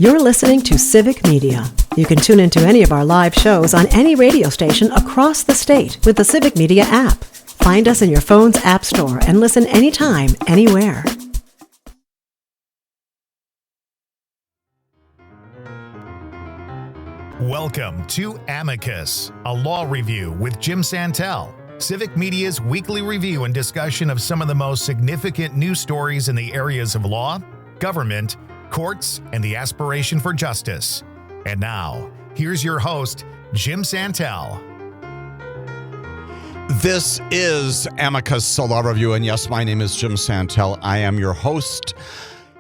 You're listening to Civic Media. You can tune into any of our live shows on any radio station across the state with the Civic Media app. Find us in your phone's app store and listen anytime, anywhere. Welcome to Amicus, a law review with Jim Santelle, Civic Media's weekly review and discussion of some of the most significant news stories in the areas of law, government, courts, and the aspiration for justice. And now, here's your host, Jim Santelle. This is Amicus, a law review, and yes, my name is Jim Santelle. I am your host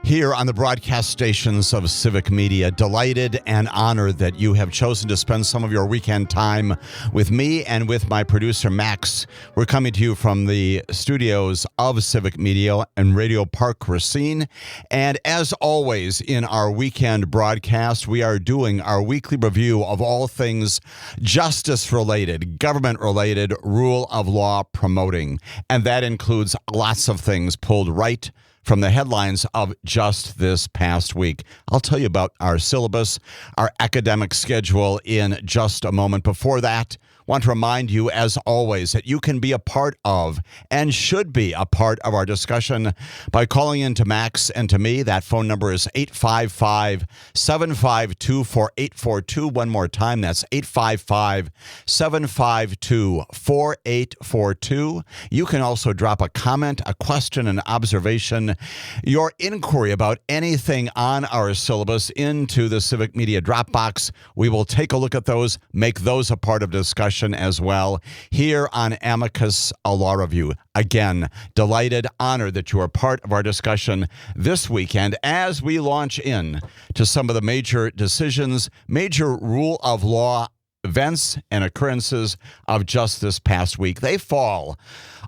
here on the broadcast stations of Civic Media. Delighted and honored that you have chosen to spend some of your weekend time with me and with my producer, Max. We're coming to you from the studios of Civic Media and Radio Park Racine. And as always, in our weekend broadcast, we are doing our weekly review of all things justice-related, government-related, rule of law promoting. And that includes lots of things pulled right from the headlines of just this past week. I'll tell you about our syllabus, our academic schedule in just a moment. Before that, I want to remind you, as always, that you can be a part of and should be a part of our discussion by calling in to Max and to me. That phone number is 855-752-4842. One more time, that's 855-752-4842. You can also drop a comment, a question, an observation, your inquiry about anything on our syllabus into the Civic Media Dropbox. We will take a look at those, make those a part of discussion as well here on Amicus, a law review. Again, delighted, honored that you are part of our discussion this weekend as we launch in to some of the major decisions, major rule of law events and occurrences of just this past week. They fall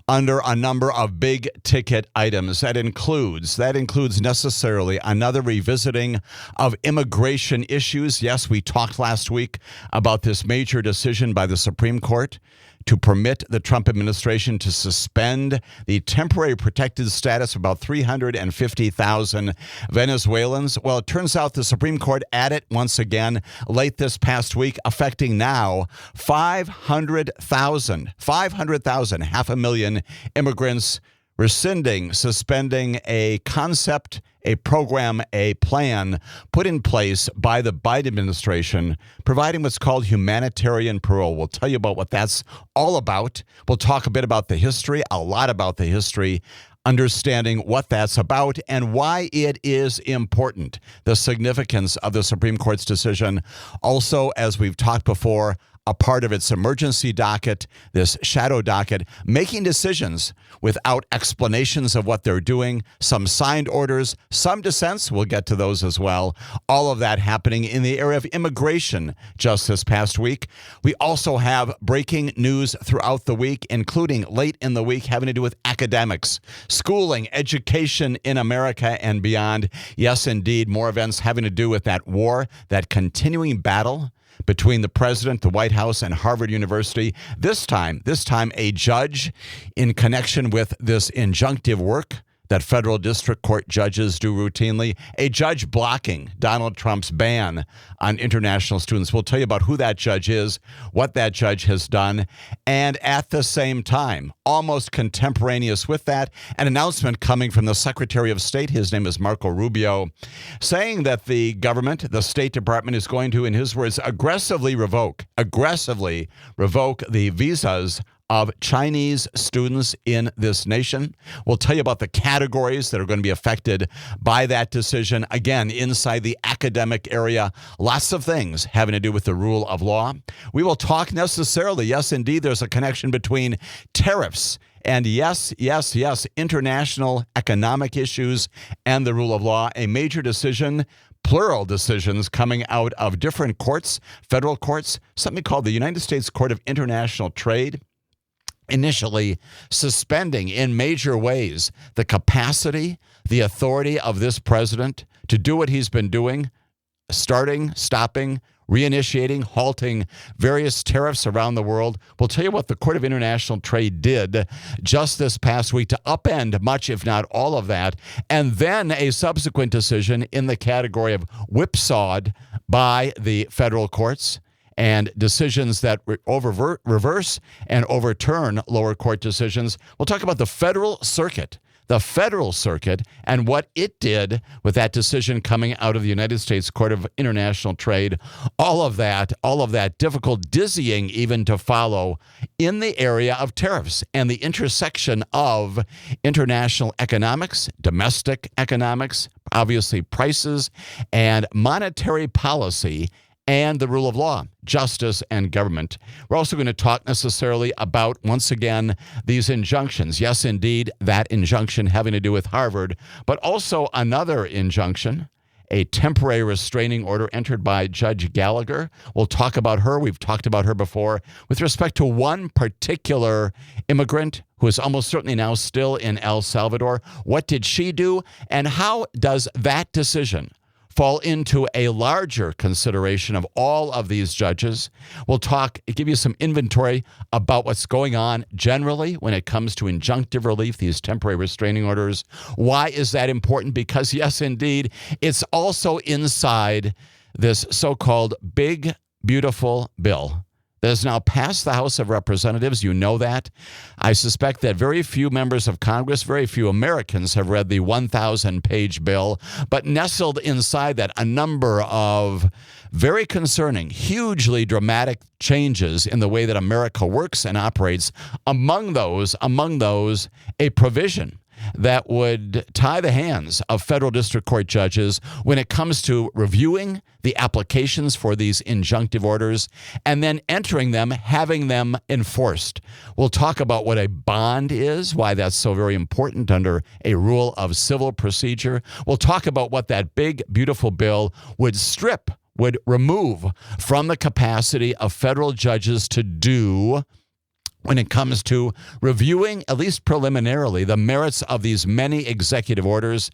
under a number of big ticket items. That includes necessarily another revisiting of immigration issues. Yes, we talked last week about this major decision by the Supreme Court to permit the Trump administration to suspend the temporary protected status of about 350,000 Venezuelans. Well, it turns out the Supreme Court added once again late this past week, affecting now 500,000, 500,000 immigrants, rescinding, suspending a concept, a program, a plan put in place by the Biden administration, providing what's called humanitarian parole. We'll tell you about what that's all about. We'll talk a bit about the history, a lot about the history, understanding what that's about and why it is important, the significance of the Supreme Court's decision. Also, as we've talked before, a part of its emergency docket, this shadow docket, making decisions without explanations of what they're doing, some signed orders, some dissents, we'll get to those as well. All of that happening in the area of immigration just this past week. We also have breaking news throughout the week, including late in the week, having to do with academics, schooling, education in America and beyond. Yes, indeed, more events having to do with that war, that continuing battle between the president, the White House, and Harvard University. This time, a judge in connection with this injunctive work that federal district court judges do routinely, a judge blocking Donald Trump's ban on international students. We'll tell you about who that judge is, what that judge has done, and at the same time, almost contemporaneous with that, an announcement coming from the Secretary of State, his name is Marco Rubio, saying that the government, the State Department, is going to, in his words, aggressively revoke the visas of Chinese students in this nation. We'll tell you about the categories that are going to be affected by that decision. Again, inside the academic area, lots of things having to do with the rule of law. We will talk necessarily, yes, indeed, there's a connection between tariffs and yes, international economic issues and the rule of law. A major decision, plural decisions coming out of different courts, federal courts, something called the United States Court of International Trade, initially suspending in major ways the capacity, the authority of this president to do what he's been doing, stopping, reinitiating, halting various tariffs around the world. We'll tell you what the Court of International Trade did just this past week to upend much, if not all of that, and then a subsequent decision in the category of whipsawed by the federal courts and decisions that reverse and overturn lower court decisions. We'll talk about the Federal Circuit and what it did with that decision coming out of the United States Court of International Trade. All of that difficult, dizzying even to follow in the area of tariffs and the intersection of international economics, domestic economics, obviously prices, and monetary policy, and the rule of law, justice, and government. We're also going to talk necessarily about, once again, these injunctions. Yes, indeed, that injunction having to do with Harvard, but also another injunction, a temporary restraining order entered by Judge Gallagher. We'll talk about her. We've talked about her before with respect to one particular immigrant who is almost certainly now still in El Salvador. What did she do? And how does that decision fall into a larger consideration of all of these judges? We'll give you some inventory about what's going on generally when it comes to injunctive relief, these temporary restraining orders. Why is that important? Because yes, indeed, it's also inside this so-called big, beautiful bill that has now passed the House of Representatives. You know that. I suspect that very few members of Congress, very few Americans have read the 1,000-page bill, but nestled inside that a number of very concerning, hugely dramatic changes in the way that America works and operates. Among those, a provision that would tie the hands of federal district court judges when it comes to reviewing the applications for these injunctive orders and then entering them, having them enforced. We'll talk about what a bond is, why that's so very important under a rule of civil procedure. We'll talk about what that big, beautiful bill would remove from the capacity of federal judges to do when it comes to reviewing, at least preliminarily, the merits of these many executive orders.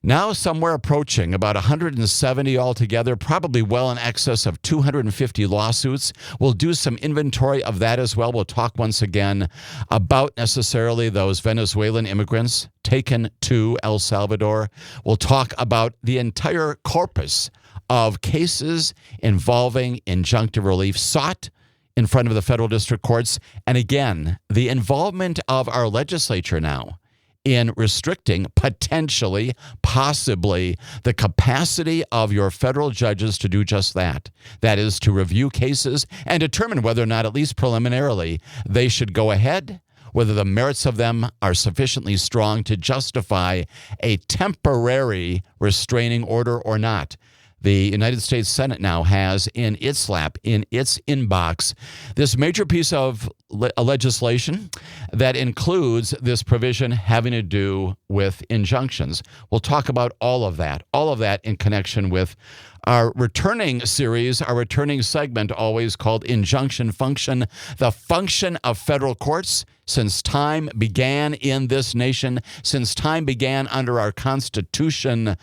Now somewhere approaching about 170 altogether, probably well in excess of 250 lawsuits. We'll do some inventory of that as well. We'll talk once again about necessarily those Venezuelan immigrants taken to El Salvador. We'll talk about the entire corpus of cases involving injunctive relief sought in front of the federal district courts. And again, the involvement of our legislature now in restricting potentially, possibly, the capacity of your federal judges to do just that. That is, to review cases and determine whether or not, at least preliminarily, they should go ahead, whether the merits of them are sufficiently strong to justify a temporary restraining order or not. The United States Senate now has in its lap, in its inbox, this major piece of legislation that includes this provision having to do with injunctions. We'll talk about all of that in connection with our returning series, our returning segment, always called Injunction Function, the function of federal courts since time began in this nation, since time began under our Constitution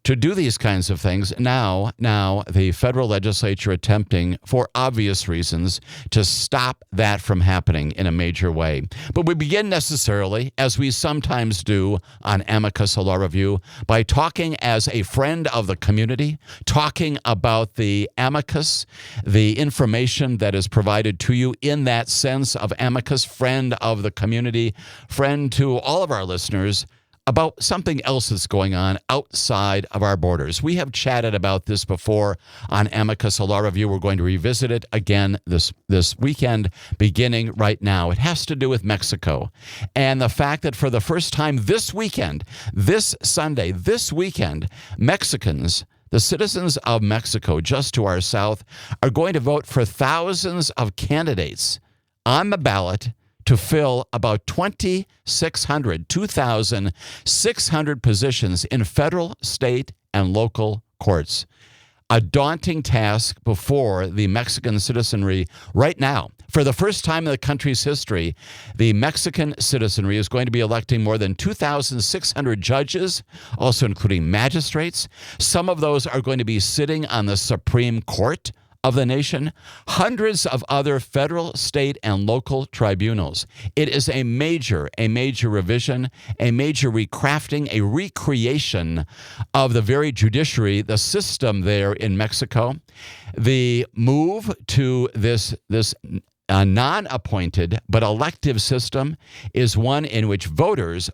to do these kinds of things. Now the federal legislature attempting, for obvious reasons, to stop that from happening in a major way. But we begin necessarily, as we sometimes do on Amicus, a law review, by talking as a friend of the community, talking about the Amicus, the information that is provided to you in that sense of Amicus, friend of the community, friend to all of our listeners, about something else that's going on outside of our borders. We have chatted about this before on Amicus, a law review. We're going to revisit it again this weekend, beginning right now. It has to do with Mexico and the fact that for the first time this weekend, this Sunday, this weekend, Mexicans, the citizens of Mexico just to our south, are going to vote for thousands of candidates on the ballot to fill about 2,600 positions in federal, state, and local courts. a daunting task before the Mexican citizenry right now. For the first time in the country's history, the Mexican citizenry is going to be electing more than 2,600 judges, also including magistrates. Some of those are going to be sitting on the Supreme Court of the nation, hundreds of other federal, state, and local tribunals. It is a major revision, a major recrafting, a recreation of the very judiciary, the system there in Mexico. The move to this non-appointed but elective system is one in which voters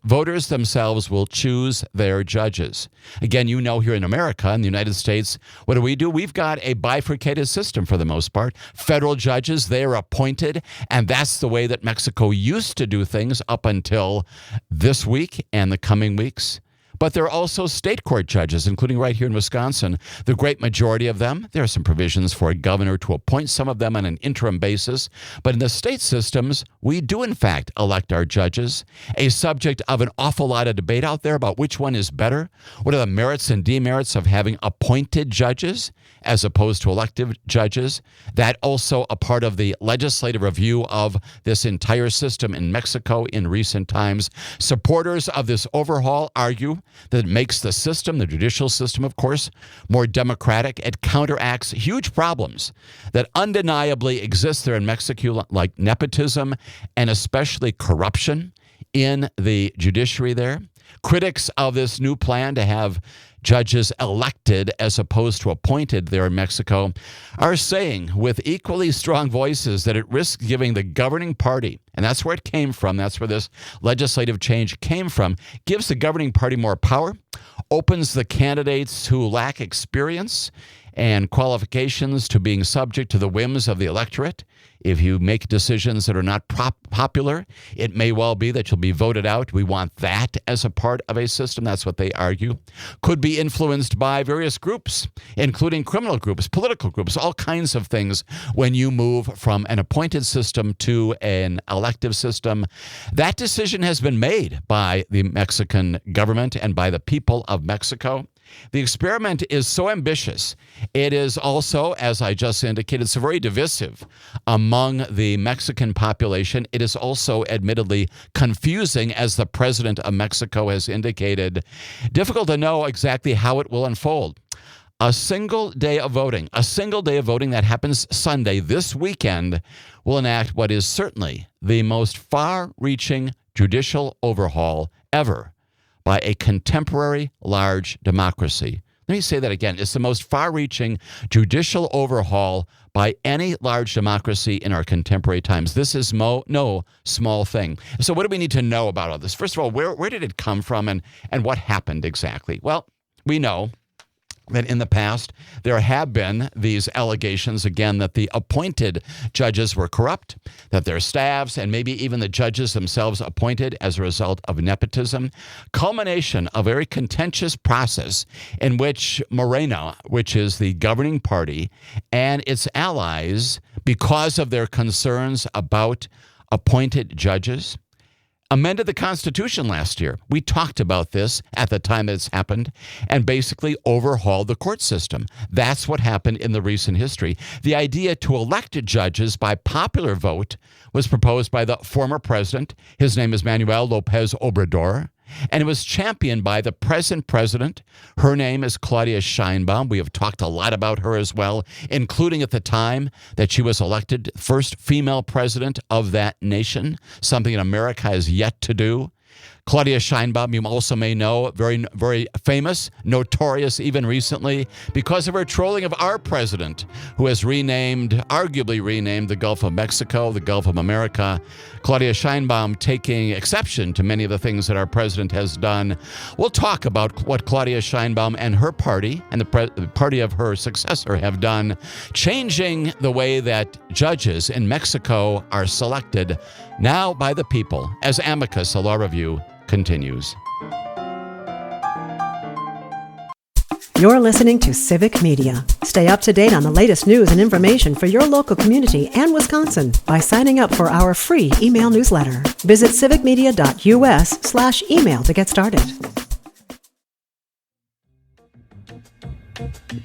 themselves will choose their judges. Again, you know, here in America, in the United States, what do? We've got a bifurcated system for the most part. Federal judges, they are appointed, and that's the way that Mexico used to do things up until this week and the coming weeks. But there are also state court judges, including right here in Wisconsin. The great majority of them, there are some provisions for a governor to appoint some of them on an interim basis. But in the state systems, we do, in fact, elect our judges, a subject of an awful lot of debate out there about which one is better. What are the merits and demerits of having appointed judges as opposed to elective judges? That also a part of the legislative review of this entire system in Mexico in recent times. Supporters of this overhaul argue that it makes the system, the judicial system, of course, more democratic. It counteracts huge problems that undeniably exist there in Mexico, like nepotism and especially corruption in the judiciary there. Critics of this new plan to have judges elected as opposed to appointed there in Mexico are saying with equally strong voices that it risks giving the governing party, and that's where it came from, that's where this legislative change came from, gives the governing party more power, opens the candidates who lack experience and qualifications to being subject to the whims of the electorate. If you make decisions that are not popular, it may well be that you'll be voted out. We want that as a part of a system. That's what they argue. Could be influenced by various groups, including criminal groups, political groups, all kinds of things when you move from an appointed system to an elective system. That decision has been made by the Mexican government and by the people of Mexico. The experiment is so ambitious. It is also, as I just indicated, so very divisive among the Mexican population. It is also admittedly confusing, as the president of Mexico has indicated. Difficult to know exactly how it will unfold. A single day of voting that happens Sunday, this weekend, will enact what is certainly the most far-reaching judicial overhaul ever by a contemporary large democracy. Let me say that again. It's the most far-reaching judicial overhaul by any large democracy in our contemporary times. This is no small thing. So what do we need to know about all this? First of all, where did it come from and what happened exactly? Well, we know that in the past, there have been these allegations, again, that the appointed judges were corrupt, that their staffs and maybe even the judges themselves appointed as a result of nepotism. Culmination of a very contentious process in which Morena, which is the governing party, and its allies, because of their concerns about appointed judges, amended the Constitution last year. We talked about this at the time that it's happened and basically overhauled the court system. That's what happened in the recent history. The idea to elect judges by popular vote was proposed by the former president. His name is Manuel Lopez Obrador. And it was championed by the present president. Her name is Claudia Sheinbaum. We have talked a lot about her as well, including at the time that she was elected first female president of that nation, something that America has yet to do. Claudia Sheinbaum, you also may know, very, very famous, notorious even recently, because of her trolling of our president, who has arguably renamed the Gulf of Mexico, the Gulf of America. Claudia Sheinbaum taking exception to many of the things that our president has done. We'll talk about what Claudia Sheinbaum and her party and the party of her successor have done, changing the way that judges in Mexico are selected now by the people, as Amicus, a law review, continues. You're listening to Civic Media. Stay up to date on the latest news and information for your local community and Wisconsin by signing up for our free email newsletter. Visit civicmedia.us/email to get started. This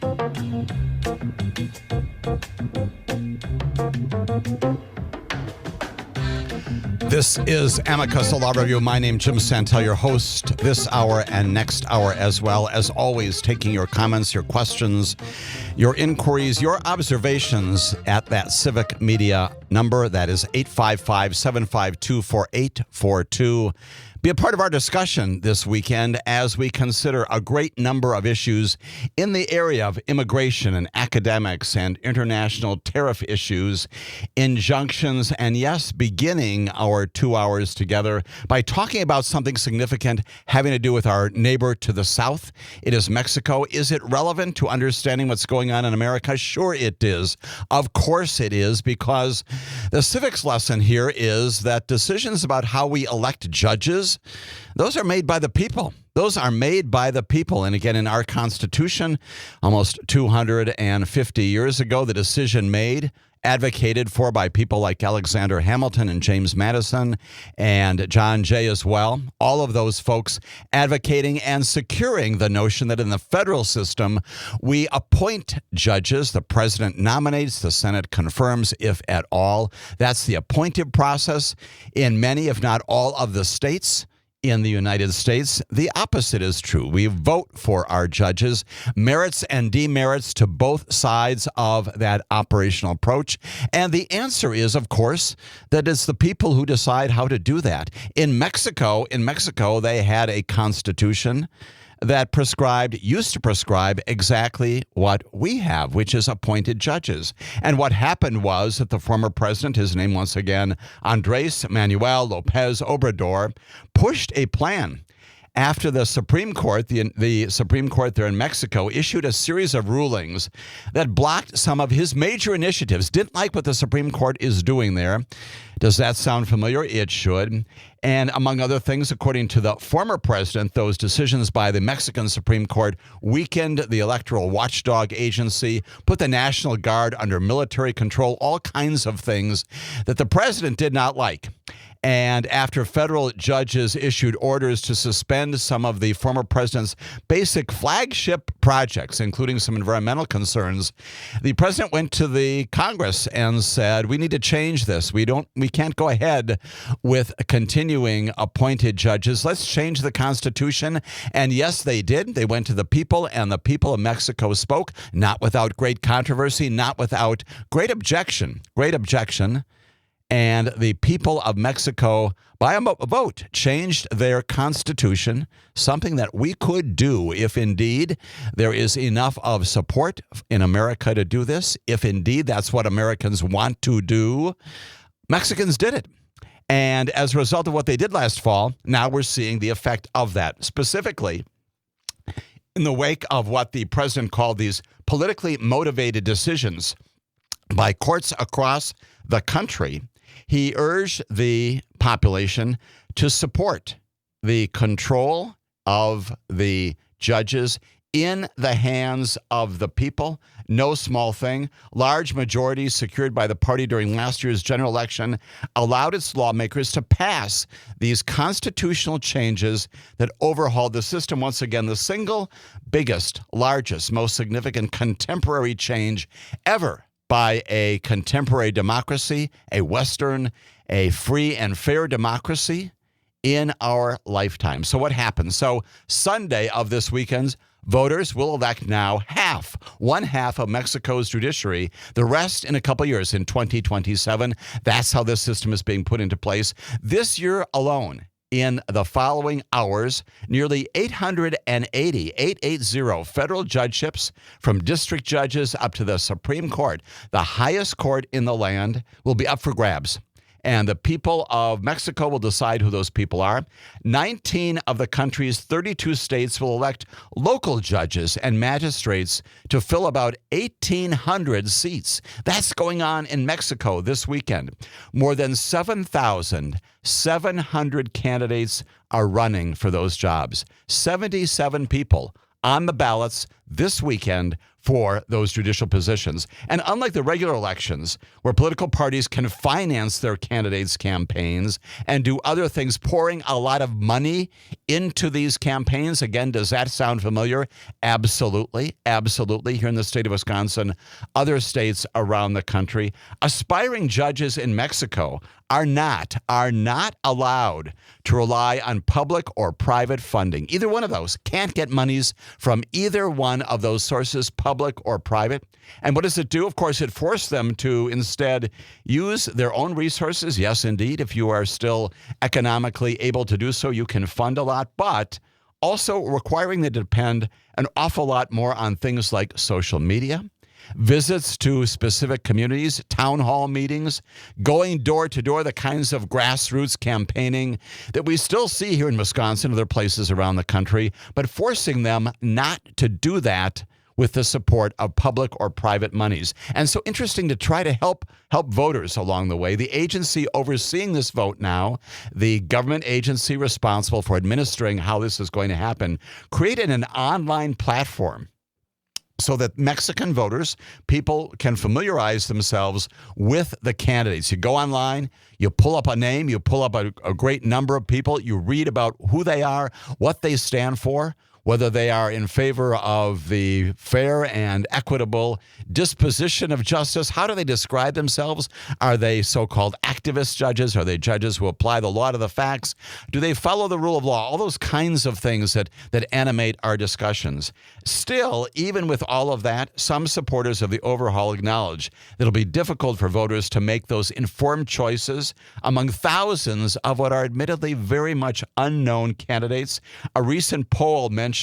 is Amicus, a law review. My name, Jim Santelle, your host this hour and next hour as well. As always, taking your comments, your questions, your inquiries, your observations at that civic media number. That is 855-752-4842. Be a part of our discussion this weekend as we consider a great number of issues in the area of immigration and academics and international tariff issues, injunctions, and yes, beginning our 2 hours together by talking about something significant having to do with our neighbor to the south. It is Mexico. Is it relevant to understanding what's going on in America? Sure it is. Of course it is, because the civics lesson here is that decisions about how we elect judges, those are made by the people. Those are made by the people. And again, in our Constitution, almost 250 years ago, the decision made, advocated for by people like Alexander Hamilton and James Madison and John Jay as well. All of those folks advocating and securing the notion that in the federal system, we appoint judges. The president nominates, the Senate confirms, if at all. That's the appointive process in many, if not all, of the states. In the United States, the opposite is true. We vote for our judges, merits and demerits to both sides of that operational approach. And the answer is, of course, that it's the people who decide how to do that. In Mexico, they had a constitution that used to prescribe exactly what we have, which is appointed judges. And what happened was that the former president, his name once again, Andrés Manuel López Obrador, pushed a plan after the Supreme Court, the Supreme Court there in Mexico, issued a series of rulings that blocked some of his major initiatives. Didn't like what the Supreme Court is doing there. Does that sound familiar? It should. And among other things, according to the former president, those decisions by the Mexican Supreme Court weakened the electoral watchdog agency, put the National Guard under military control, all kinds of things that the president did not like. And after federal judges issued orders to suspend some of the former president's basic flagship projects, including some environmental concerns, the president went to the Congress and said, we need to change this. We can't go ahead with continuing appointed judges. Let's change the Constitution. And yes, they did. They went to the people, and the people of Mexico spoke, not without great controversy, not without great objection. And the people of Mexico, by a vote, changed their constitution, something that we could do if indeed there is enough of support in America to do this. If indeed that's what Americans want to do, Mexicans did it. And as a result of what they did last fall, now we're seeing the effect of that. Specifically, in the wake of what the president called these politically motivated decisions by courts across the country, he urged the population to support the control of the judges in the hands of the people. No small thing. Large majorities secured by the party during last year's general election allowed its lawmakers to pass these constitutional changes that overhauled the system. Once again, the single biggest, largest, most significant contemporary change ever by a contemporary democracy, a Western, a free and fair democracy in our lifetime. So what happened? So Sunday of this weekend, voters will elect now one half of Mexico's judiciary, the rest in a couple years, in 2027. That's how this system is being put into place. This year alone, in the following hours, nearly 880 federal judgeships, from district judges up to the Supreme Court, the highest court in the land, will be up for grabs. And the people of Mexico will decide who those people are. 19 of the country's 32 states will elect local judges and magistrates to fill about 1,800 seats. That's going on in Mexico this weekend. More than 7,700 candidates are running for those jobs. 77 people on the ballots this weekend for those judicial positions. And unlike the regular elections, where political parties can finance their candidates' campaigns and do other things, pouring a lot of money into these campaigns, again, does that sound familiar? Absolutely. Absolutely. Here in the state of Wisconsin, other states around the country, aspiring judges in Mexico are not allowed to rely on public or private funding. Either one of those can't get monies from either one of those sources, public or private. And what does it do? Of course, it forced them to instead use their own resources. Yes, indeed. If you are still economically able to do so, you can fund a lot, but also requiring them to depend an awful lot more on things like social media, visits to specific communities, town hall meetings, going door to door, the kinds of grassroots campaigning that we still see here in Wisconsin and other places around the country, but forcing them not to do that with the support of public or private monies. And so interesting to try to help voters along the way. The agency overseeing this vote now, the government agency responsible for administering how this is going to happen, created an online platform so that Mexican voters, people can familiarize themselves with the candidates. You go online, you pull up a name, you pull up a great number of people, you read about who they are, what they stand for, whether they are in favor of the fair and equitable disposition of justice. How do they describe themselves? Are they so-called activist judges? Are they judges who apply the law to the facts? Do they follow the rule of law? All those kinds of things that animate our discussions. Still, even with all of that, some supporters of the overhaul acknowledge that it'll be difficult for voters to make those informed choices among thousands of what are admittedly very much unknown candidates. A recent poll mentioned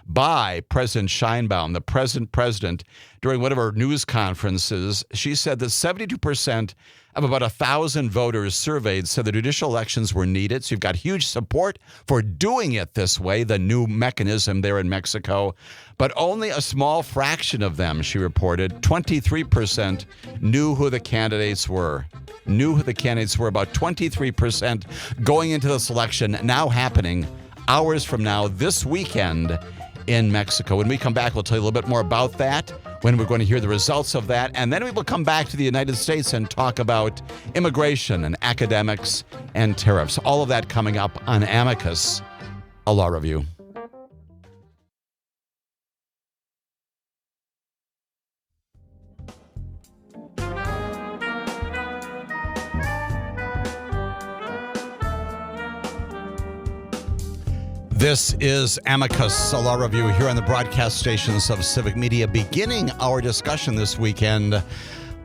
by President Sheinbaum, the present president, during one of her news conferences. She said that 72% of about 1,000 voters surveyed said the judicial elections were needed. So you've got huge support for doing it this way, the new mechanism there in Mexico. But only a small fraction of them, she reported, 23% knew who the candidates were. About 23% going into this election, now happening hours from now, this weekend in Mexico. When we come back, we'll tell you a little bit more about that, when we're going to hear the results of that, and then we will come back to the United States and talk about immigration and academics and tariffs. All of that coming up on Amicus, a law review. This is Amicus, a law review here on the broadcast stations of Civic Media, beginning our discussion this weekend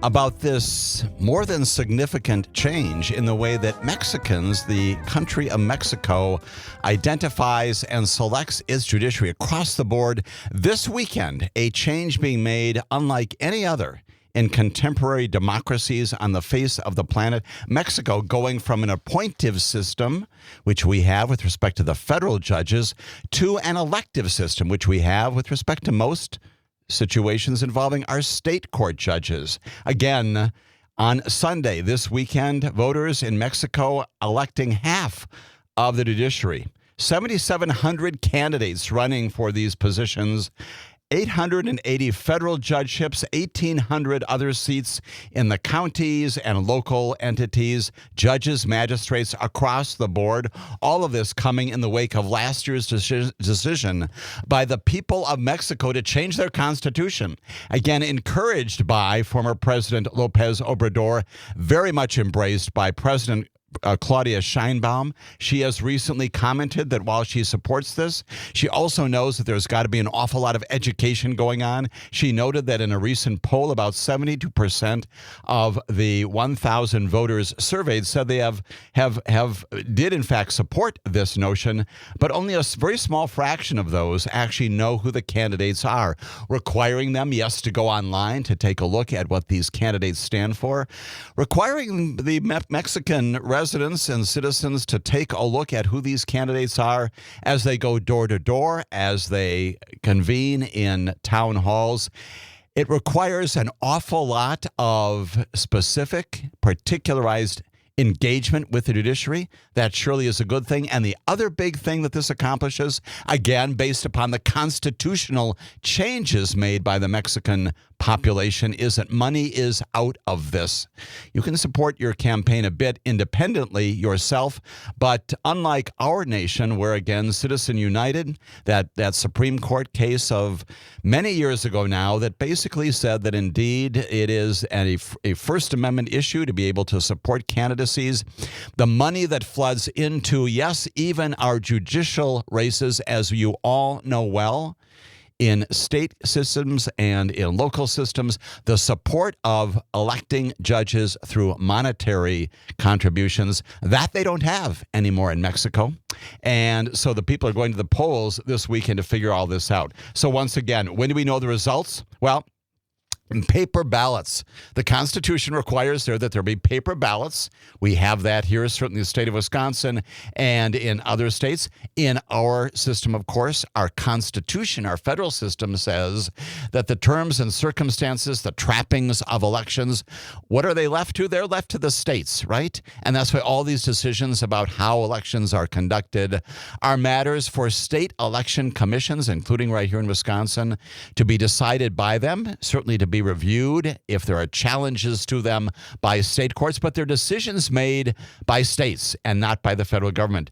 about this more than significant change in the way that Mexicans, the country of Mexico, identifies and selects its judiciary across the board. This weekend, a change being made unlike any other in contemporary democracies on the face of the planet. Mexico going from an appointive system, which we have with respect to the federal judges, to an elective system, which we have with respect to most situations involving our state court judges. Again, on Sunday, this weekend, voters in Mexico electing half of the judiciary. 7,700 candidates running for these positions. 880 federal judgeships, 1,800 other seats in the counties and local entities, judges, magistrates across the board. All of this coming in the wake of last year's decision by the people of Mexico to change their constitution. Again, encouraged by former President López Obrador, very much embraced by President Claudia Sheinbaum. She has recently commented that while she supports this, she also knows that there's got to be an awful lot of education going on. She noted that in a recent poll, about 72% of the 1,000 voters surveyed said they did in fact support this notion, but only a very small fraction of those actually know who the candidates are, requiring them, yes, to go online to take a look at what these candidates stand for, requiring the Mexican residents and citizens to take a look at who these candidates are as they go door to door, as they convene in town halls. It requires an awful lot of specific, particularized engagement with the judiciary. That surely is a good thing. And the other big thing that this accomplishes, again, based upon the constitutional changes made by the Mexican population, is that money is out of this. You can support your campaign a bit independently yourself, but unlike our nation, where again, Citizen United, that Supreme Court case of many years ago now that basically said that indeed it is a First Amendment issue to be able to support candidacies. The money that floods into, yes, even our judicial races, as you all know well, in state systems and in local systems, the support of electing judges through monetary contributions, that they don't have anymore in Mexico. And so the people are going to the polls this weekend to figure all this out. So once again, when do we know the results? Well, paper ballots. The Constitution requires that there be paper ballots. We have that here, certainly in the state of Wisconsin and in other states. In our system, of course, our Constitution, our federal system says that the terms and circumstances, the trappings of elections, what are they left to? They're left to the states, right? And that's why all these decisions about how elections are conducted are matters for state election commissions, including right here in Wisconsin, to be decided by them, certainly to be reviewed if there are challenges to them by state courts, but they're decisions made by states and not by the federal government.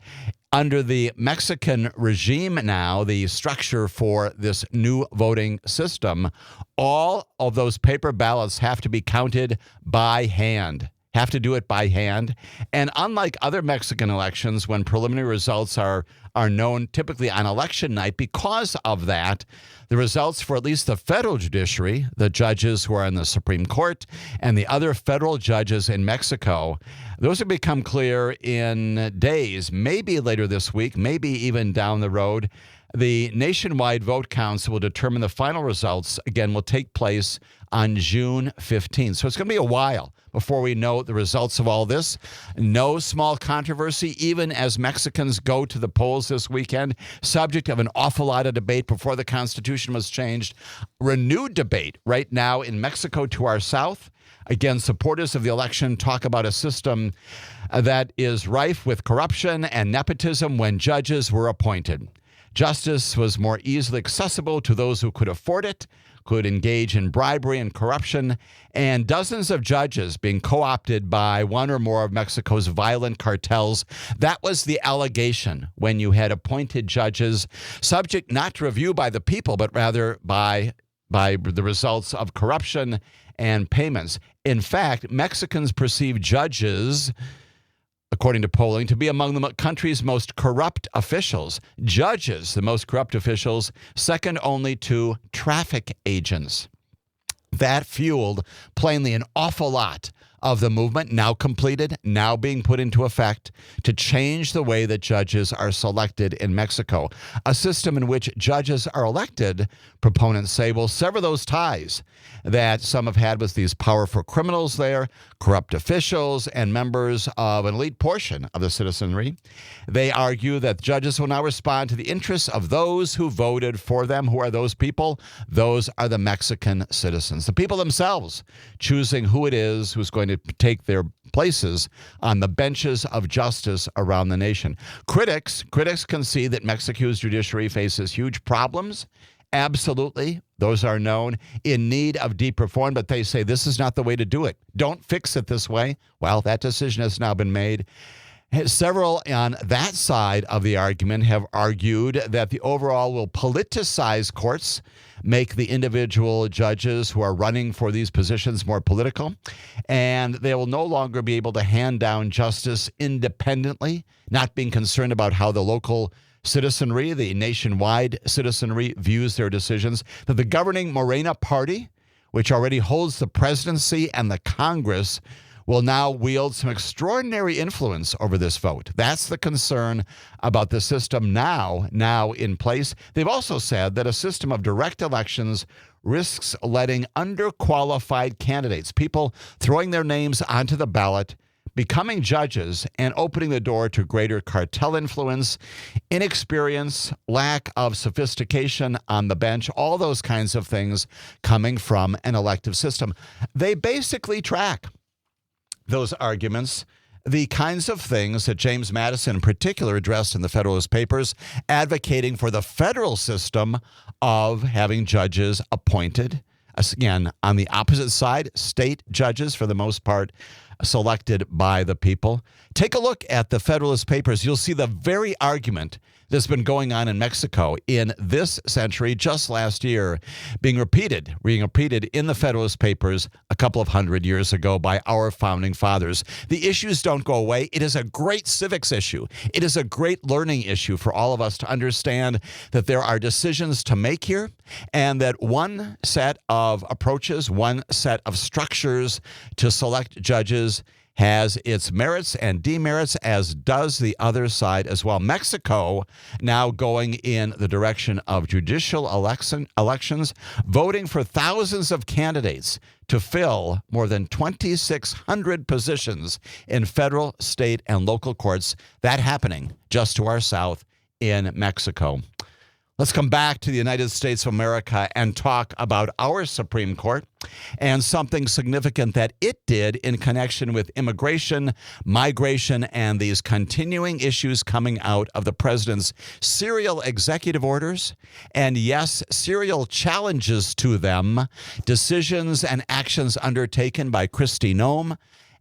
Under the Mexican regime now, the structure for this new voting system, all of those paper ballots have to be counted by hand. Have to do it by hand. And unlike other Mexican elections, when preliminary results are known typically on election night, because of that, the results for at least the federal judiciary, the judges who are in the Supreme Court, and the other federal judges in Mexico, those will become clear in days, maybe later this week, maybe even down the road. The nationwide vote counts will determine the final results. Again, will take place on June 15th. So it's going to be a while before we know the results of all this. No small controversy, even as Mexicans go to the polls this weekend, subject of an awful lot of debate before the Constitution was changed. Renewed debate right now in Mexico to our south. Again, supporters of the election talk about a system that is rife with corruption and nepotism when judges were appointed. Justice was more easily accessible to those who could afford it, could engage in bribery and corruption, and dozens of judges being co-opted by one or more of Mexico's violent cartels. That was the allegation when you had appointed judges subject not to review by the people, but rather by the results of corruption and payments. In fact, Mexicans perceive judges, according to polling, to be among the country's most corrupt officials. Judges, the most corrupt officials, second only to traffic agents. That fueled plainly an awful lot of the movement, now completed, now being put into effect, to change the way that judges are selected in Mexico. A system in which judges are elected, proponents say, will sever those ties that some have had with these powerful criminals there, corrupt officials, and members of an elite portion of the citizenry. They argue that judges will now respond to the interests of those who voted for them. Who are those people? Those are the Mexican citizens, the people themselves choosing who it is who's going to take their places on the benches of justice around the nation. Critics can see that Mexico's judiciary faces huge problems. Absolutely. Those are known, in need of deep reform, but they say this is not the way to do it. Don't fix it this way. Well, that decision has now been made. Several on that side of the argument have argued that the overall will politicize courts, make the individual judges who are running for these positions more political, and they will no longer be able to hand down justice independently, not being concerned about how the local citizenry, the nationwide citizenry, views their decisions. That the governing Morena party, which already holds the presidency and the Congress, will now wield some extraordinary influence over this vote. That's the concern about the system now in place. They've also said that a system of direct elections risks letting underqualified candidates, people throwing their names onto the ballot, becoming judges, and opening the door to greater cartel influence, inexperience, lack of sophistication on the bench, all those kinds of things coming from an elective system. They basically track those arguments the kinds of things that James Madison in particular addressed in the Federalist Papers, advocating for the federal system of having judges appointed. Again, on the opposite side, state judges, for the most part, selected by the people. Take a look at the Federalist Papers. You'll see the very argument that's been going on in Mexico in this century, just last year, being repeated in the Federalist Papers a couple of hundred years ago by our founding fathers. The issues don't go away. It is a great civics issue. It is a great learning issue for all of us to understand that there are decisions to make here, and that one set of approaches, one set of structures to select judges has its merits and demerits, as does the other side as well. Mexico now going in the direction of judicial elections, voting for thousands of candidates to fill more than 2,600 positions in federal, state, and local courts. That happening just to our south in Mexico. Let's come back to the United States of America and talk about our Supreme Court and something significant that it did in connection with immigration, migration, and these continuing issues coming out of the president's serial executive orders, and yes, serial challenges to them, decisions and actions undertaken by Kristi Noem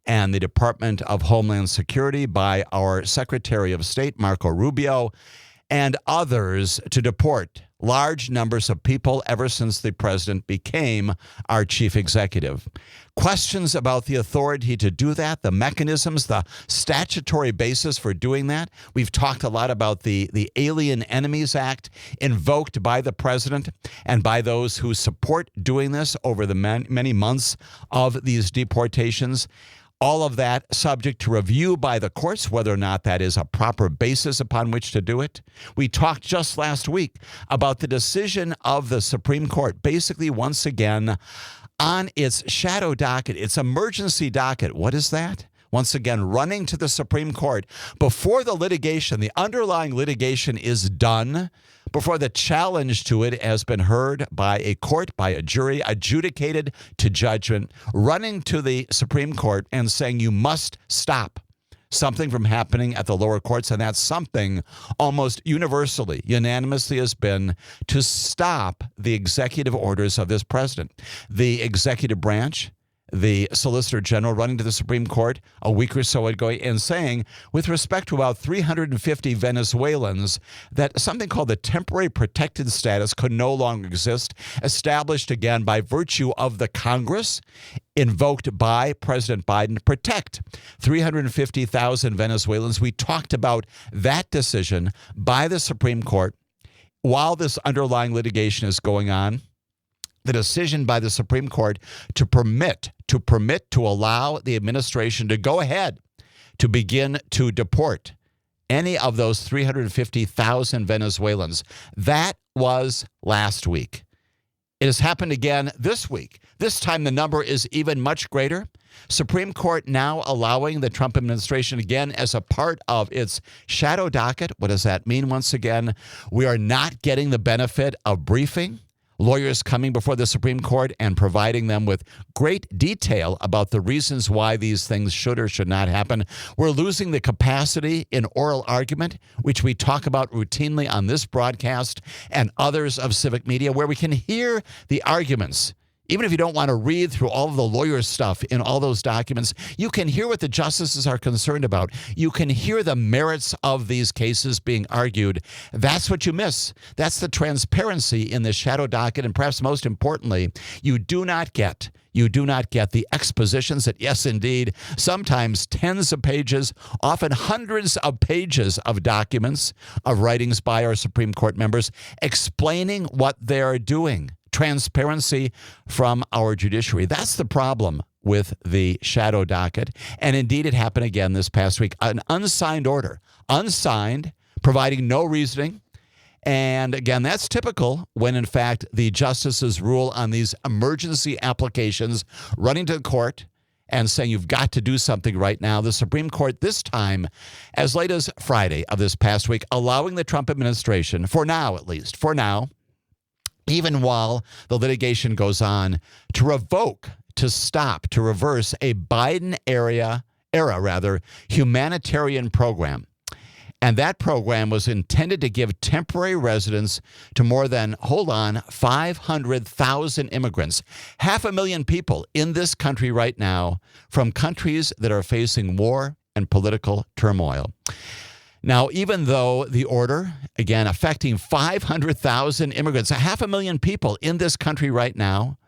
and the Department of Homeland Security by our Secretary of State, Marco Rubio, and others to deport large numbers of people ever since the president became our chief executive. Questions about the authority to do that, the mechanisms, the statutory basis for doing that. We've talked a lot about the Alien Enemies Act invoked by the president and by those who support doing this over the many months of these deportations. All of that subject to review by the courts, whether or not that is a proper basis upon which to do it. We talked just last week about the decision of the Supreme Court, basically once again on its shadow docket, its emergency docket. What is that? Once again, running to the Supreme Court before the litigation, the underlying litigation is done, before the challenge to it has been heard by a court, by a jury, adjudicated to judgment, running to the Supreme Court and saying you must stop something from happening at the lower courts. And that something almost universally, unanimously has been to stop the executive orders of this president. The executive branch, the Solicitor General, running to the Supreme Court a week or so ago and saying, with respect to about 350 Venezuelans, that something called the temporary protected status could no longer exist, established again by virtue of the Congress, invoked by President Biden to protect 350,000 Venezuelans. We talked about that decision by the Supreme Court while this underlying litigation is going on. The decision by the Supreme Court to allow the administration to go ahead to begin to deport any of those 350,000 Venezuelans. That was last week. It has happened again this week. This time the number is even much greater. Supreme Court now allowing the Trump administration again as a part of its shadow docket. What does that mean? Once again, we are not getting the benefit of briefing. Lawyers coming before the Supreme Court and providing them with great detail about the reasons why these things should or should not happen. We're losing the capacity in oral argument, which we talk about routinely on this broadcast and others of civic media, where we can hear the arguments. Even if you don't want to read through all of the lawyer stuff in all those documents, you can hear what the justices are concerned about. You can hear the merits of these cases being argued. That's what you miss. That's the transparency in the shadow docket. And perhaps most importantly, you do not get the expositions that, yes, indeed, sometimes tens of pages, often hundreds of pages of documents, of writings by our Supreme Court members explaining what they're doing. Transparency from our judiciary. That's the problem with the shadow docket. And indeed, it happened again this past week. An unsigned order, unsigned, providing no reasoning. And again, that's typical when, in fact, the justices rule on these emergency applications, running to the court and saying you've got to do something right now. The Supreme Court this time, as late as Friday of this past week, allowing the Trump administration, for now at least, even while the litigation goes on, to revoke, to stop, to reverse a Biden-era humanitarian program. And that program was intended to give temporary residence to more than, 500,000 immigrants, 500,000 people in this country right now from countries that are facing war and political turmoil. Now, even though the order, again, affecting 500,000 immigrants, 500,000 people in this country right now,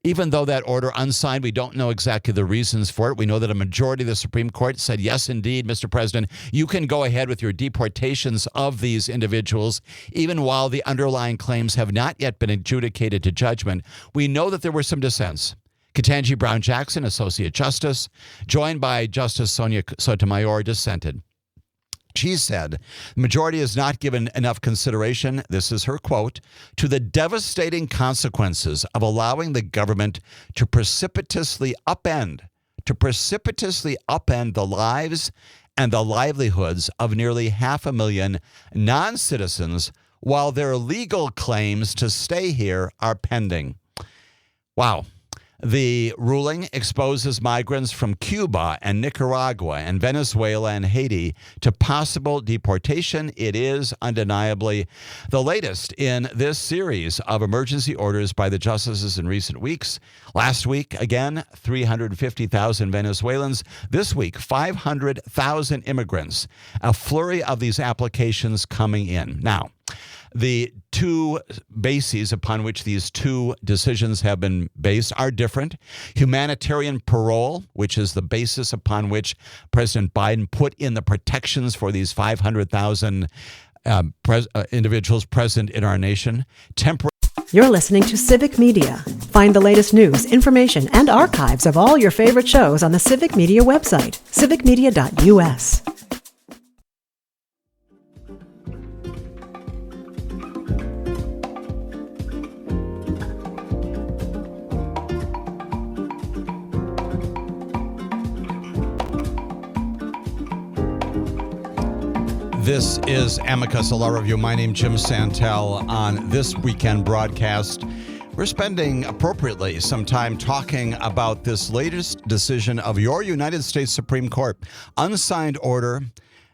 even though that order unsigned, we don't know exactly the reasons for it. We know that a majority of the Supreme Court said, yes, indeed, Mr. President, you can go ahead with your deportations of these individuals, even while the underlying claims have not yet been adjudicated to judgment. We know that there were some dissents. Ketanji Brown Jackson, Associate Justice, joined by Justice Sonia Sotomayor, dissented. She said, the majority has not given enough consideration, this is her quote, to the devastating consequences of allowing the government to precipitously upend the lives and the livelihoods of nearly 500,000 non-citizens while their legal claims to stay here are pending. Wow. The ruling exposes migrants from Cuba and Nicaragua and Venezuela and Haiti to possible deportation. It is undeniably the latest in this series of emergency orders by the justices in recent weeks. Last week, again, 350,000 Venezuelans. This week, 500,000 immigrants. A flurry of these applications coming in. Now, the two bases upon which these two decisions have been based are different. Humanitarian parole, which is the basis upon which President Biden put in the protections for these 500,000 individuals present in our nation. You're listening to Civic Media. Find the latest news, information, and archives of all your favorite shows on the Civic Media website, civicmedia.us. This is Amicus, a law review. My name's Jim Santelle. On this weekend broadcast, we're spending appropriately some time talking about this latest decision of your United States Supreme Court. Unsigned order,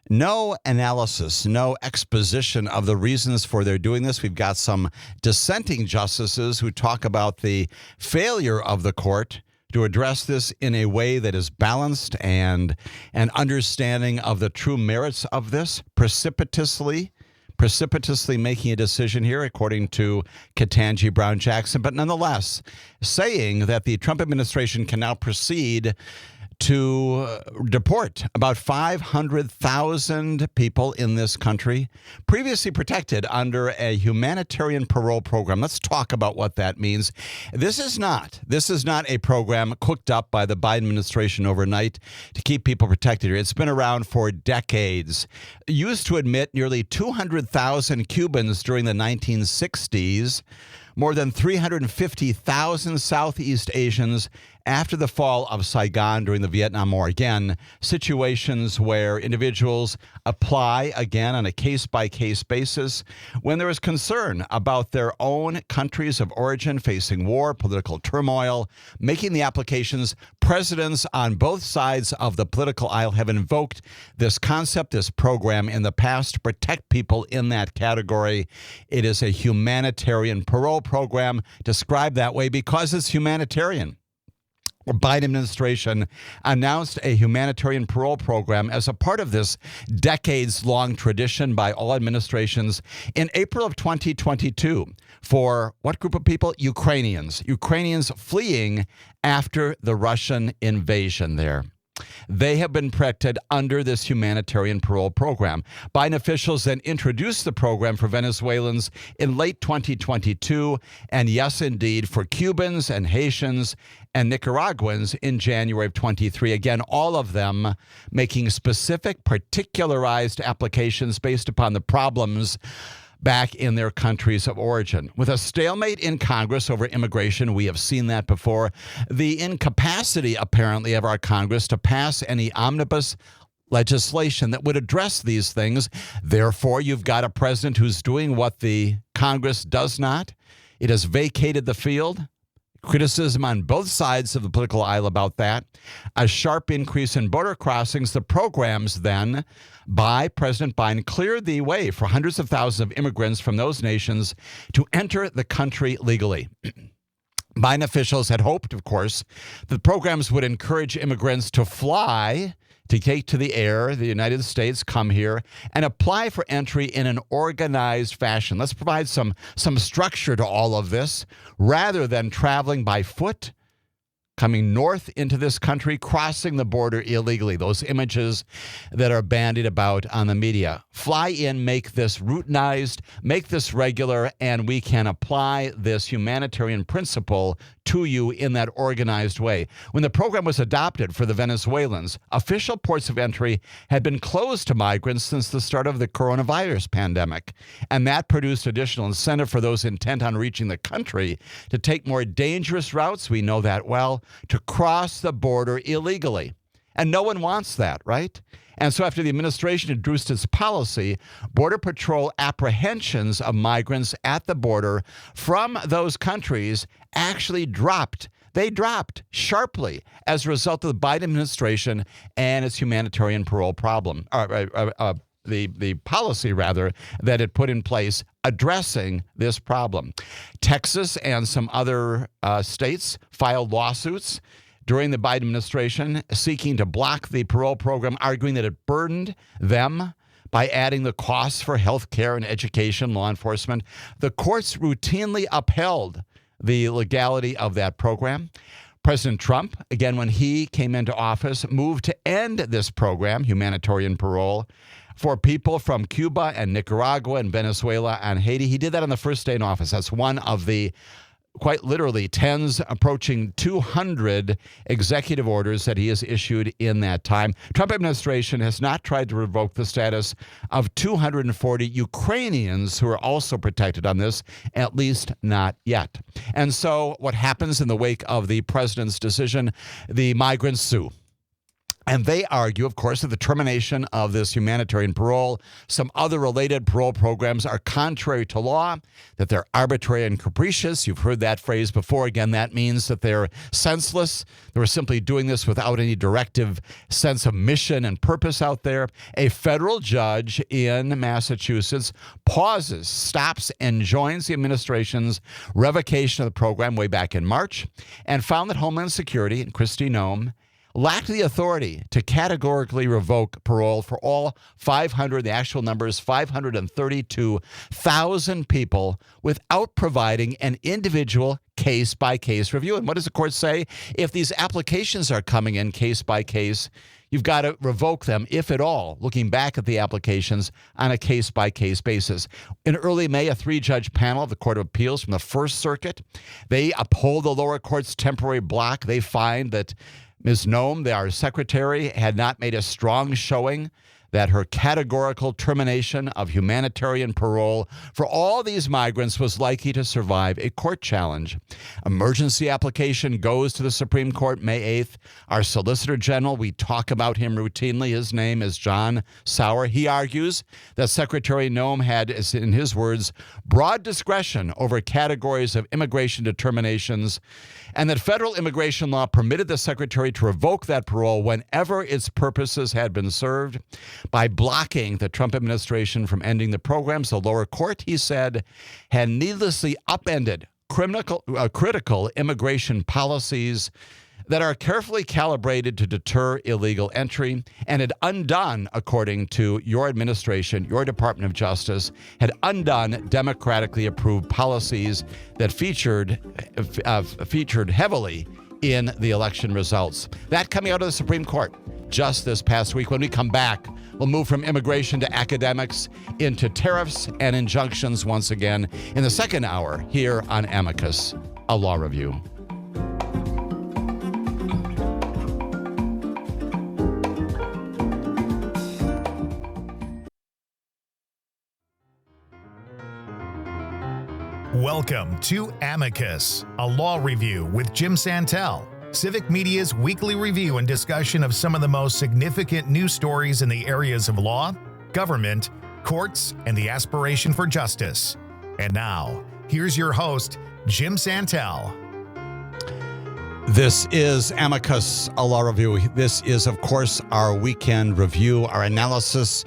no analysis, no exposition of the reasons for their doing this. We've got some dissenting justices who talk about the failure of the court to address this in a way that is balanced and an understanding of the true merits of this, precipitously making a decision here, according to Ketanji Brown Jackson, but nonetheless saying that the Trump administration can now proceed to deport about 500,000 people in this country previously protected under a humanitarian parole program. Let's talk about what that means. This is not a program cooked up by the Biden administration overnight to keep people protected here. It's been around for decades. It used to admit nearly 200,000 Cubans during the 1960s, more than 350,000 Southeast Asians after the fall of Saigon during the Vietnam War. Again, situations where individuals apply, again, on a case-by-case basis when there is concern about their own countries of origin facing war, political turmoil, making the applications. Presidents on both sides of the political aisle have invoked this concept, this program in the past to protect people in that category. It is a humanitarian parole program described that way because it's humanitarian. The Biden administration announced a humanitarian parole program as a part of this decades-long tradition by all administrations in April of 2022 for what group of people? Ukrainians fleeing after the Russian invasion there. They have been protected under this humanitarian parole program. Biden officials then introduced the program for Venezuelans in late 2022, and yes, indeed, for Cubans and Haitians and Nicaraguans in January of 23. Again, all of them making specific, particularized applications based upon the problems back in their countries of origin. With a stalemate in Congress over immigration, we have seen that before. The incapacity, apparently, of our Congress to pass any omnibus legislation that would address these things. Therefore, you've got a president who's doing what the Congress does not. It has vacated the field, Criticism on both sides of the political aisle about that. A sharp increase in border crossings. The programs then by President Biden cleared the way for hundreds of thousands of immigrants from those nations to enter the country legally. Biden officials had hoped, of course, that the programs would encourage immigrants to fly, to take to the air, the United States, come here, and apply for entry in an organized fashion. Let's provide some structure to all of this, rather than traveling by foot, coming north into this country, crossing the border illegally. Those images that are bandied about on the media. Fly in, make this routinized, make this regular, and we can apply this humanitarian principle to you in that organized way. When the program was adopted for the Venezuelans, official ports of entry had been closed to migrants since the start of the coronavirus pandemic, and that produced additional incentive for those intent on reaching the country to take more dangerous routes, we know that well, to cross the border illegally. And no one wants that, right? And so after the administration introduced its policy, Border Patrol apprehensions of migrants at the border from those countries actually dropped. They dropped sharply as a result of the Biden administration and its humanitarian parole problem, the policy, rather, that it put in place addressing this problem. Texas and some other states filed lawsuits during the Biden administration seeking to block the parole program, arguing that it burdened them by adding the costs for health care and education, law enforcement. The courts routinely upheld the legality of that program. President Trump, again, when he came into office, moved to end this program, humanitarian parole, for people from Cuba and Nicaragua and Venezuela and Haiti. He did that on the first day in office. That's one of the quite literally tens approaching 200 executive orders that he has issued in that time. Trump administration has not tried to revoke the status of 240 Ukrainians who are also protected on this, at least not yet. And so what happens in the wake of the president's decision? The migrants sue. And they argue, of course, that the termination of this humanitarian parole, some other related parole programs are contrary to law, that they're arbitrary and capricious. You've heard that phrase before. Again, that means that they're senseless. They were simply doing this without any directive sense of mission and purpose out there. A federal judge in Massachusetts pauses, stops, and joins the administration's revocation of the program way back in March and found that Homeland Security and Kristi Noem lacked the authority to categorically revoke parole for all 500, the actual number is 532,000 people without providing an individual case-by-case review. And what does the court say? If these applications are coming in case by case, you've got to revoke them, if at all, looking back at the applications on a case-by-case basis. In early May, a three-judge panel of the Court of Appeals from the First Circuit, they uphold the lower court's temporary block. They find that Ms. Noem, our secretary, had not made a strong showing that her categorical termination of humanitarian parole for all these migrants was likely to survive a court challenge. Emergency application goes to the Supreme Court May 8th. Our Solicitor General, we talk about him routinely. His name is John Sauer. He argues that Secretary Noem had, in his words, broad discretion over categories of immigration determinations, and that federal immigration law permitted the secretary to revoke that parole whenever its purposes had been served. By blocking the Trump administration from ending the programs, the lower court, he said, had needlessly upended critical immigration policies that are carefully calibrated to deter illegal entry, and had undone, according to your administration, your Department of Justice, had undone democratically approved policies that featured heavily in the election results. That coming out of the Supreme Court just this past week. When we come back, we'll move from immigration to academics into tariffs and injunctions once again in the second hour here on Amicus, a law review. Welcome to Amicus, a law review with Jim Santelle, Civic Media's weekly review and discussion of some of the most significant news stories in the areas of law, government, courts, and the aspiration for justice. And now, here's your host, Jim Santelle. This is Amicus, a law review. This is, of course, our weekend review, our analysis,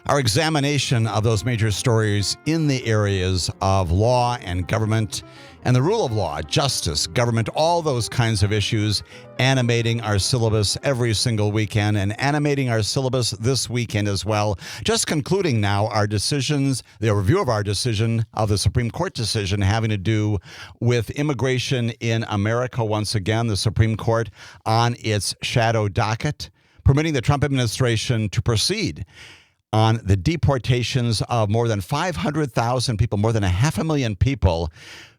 our examination of those major stories in the areas of law and government and the rule of law, justice, government, all those kinds of issues, animating our syllabus every single weekend and animating our syllabus this weekend as well. Just concluding now our decisions, the review of our decision of the Supreme Court decision having to do with immigration in America. Once again, the Supreme Court on its shadow docket, permitting the Trump administration to proceed on the deportations of more than 500,000 people, more than 500,000 people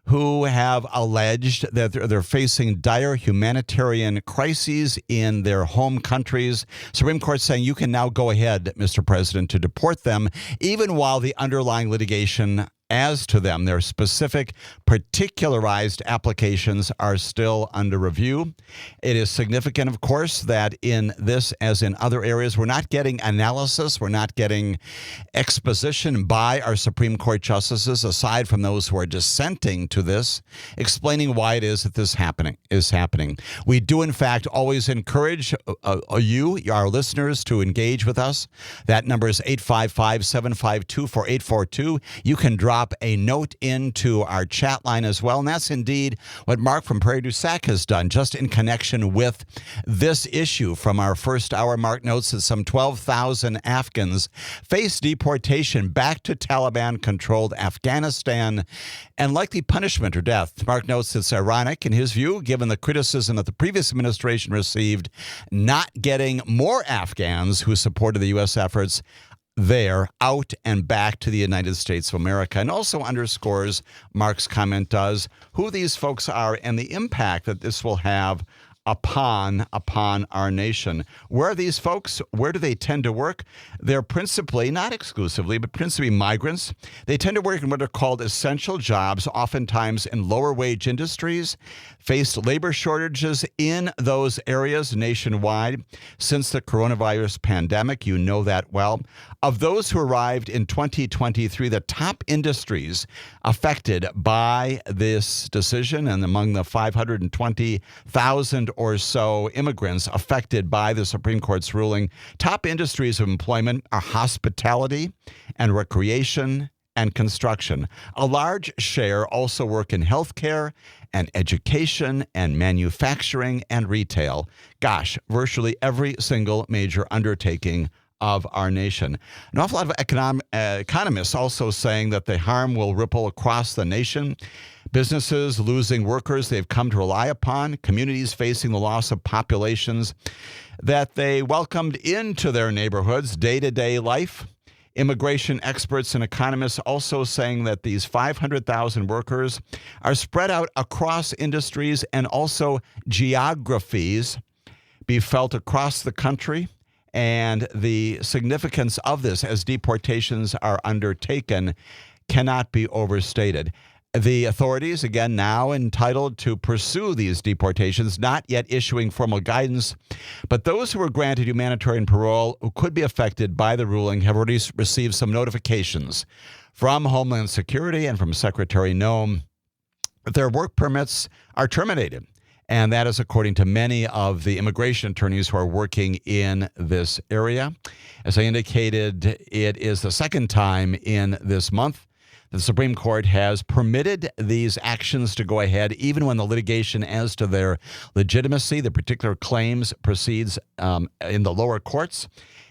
who have alleged that they're facing dire humanitarian crises in their home countries. Supreme Court saying you can now go ahead, Mr. President, to deport them, even while the underlying litigation as to them, their specific, particularized applications are still under review. It is significant, of course, that in this, as in other areas, we're not getting analysis, we're not getting exposition by our Supreme Court justices, aside from those who are dissenting to this, explaining why it is that this is happening. We do, in fact, always encourage you, our listeners, to engage with us. That number is 855-752-4842. You can drop a note into our chat line as well. And that's indeed what Mark from Prairie du Sac has done, just in connection with this issue. From our first hour, Mark notes that some 12,000 Afghans face deportation back to Taliban-controlled Afghanistan and likely punishment or death. Mark notes it's ironic, in his view, given the criticism that the previous administration received not getting more Afghans who supported the U.S. efforts there out and back to the United States of America, and also underscores, Mark's comment does, who these folks are and the impact that this will have upon our nation. Where are these folks? Where do they tend to work? They're principally, not exclusively, but principally migrants. They tend to work in what are called essential jobs, oftentimes in lower wage industries, faced labor shortages in those areas nationwide since the coronavirus pandemic. You know that well. Of those who arrived in 2023, the top industries affected by this decision, and among the 520,000 or so immigrants affected by the Supreme Court's ruling, top industries of employment are hospitality and recreation and construction. A large share also work in healthcare and education and manufacturing and retail. Gosh, virtually every single major undertaking of our nation. An awful lot of economists also saying that the harm will ripple across the nation. Businesses losing workers they've come to rely upon, communities facing the loss of populations that they welcomed into their neighborhoods, day-to-day life. Immigration experts and economists also saying that these 500,000 workers are spread out across industries and also geographies, be felt across the country. And the significance of this as deportations are undertaken cannot be overstated. The authorities, again, now entitled to pursue these deportations, not yet issuing formal guidance, but those who were granted humanitarian parole who could be affected by the ruling have already received some notifications from Homeland Security and from Secretary Noem that their work permits are terminated. And that is according to many of the immigration attorneys who are working in this area. As I indicated, it is the second time in this month the Supreme Court has permitted these actions to go ahead, even when the litigation as to their legitimacy, the particular claims, proceeds in the lower courts.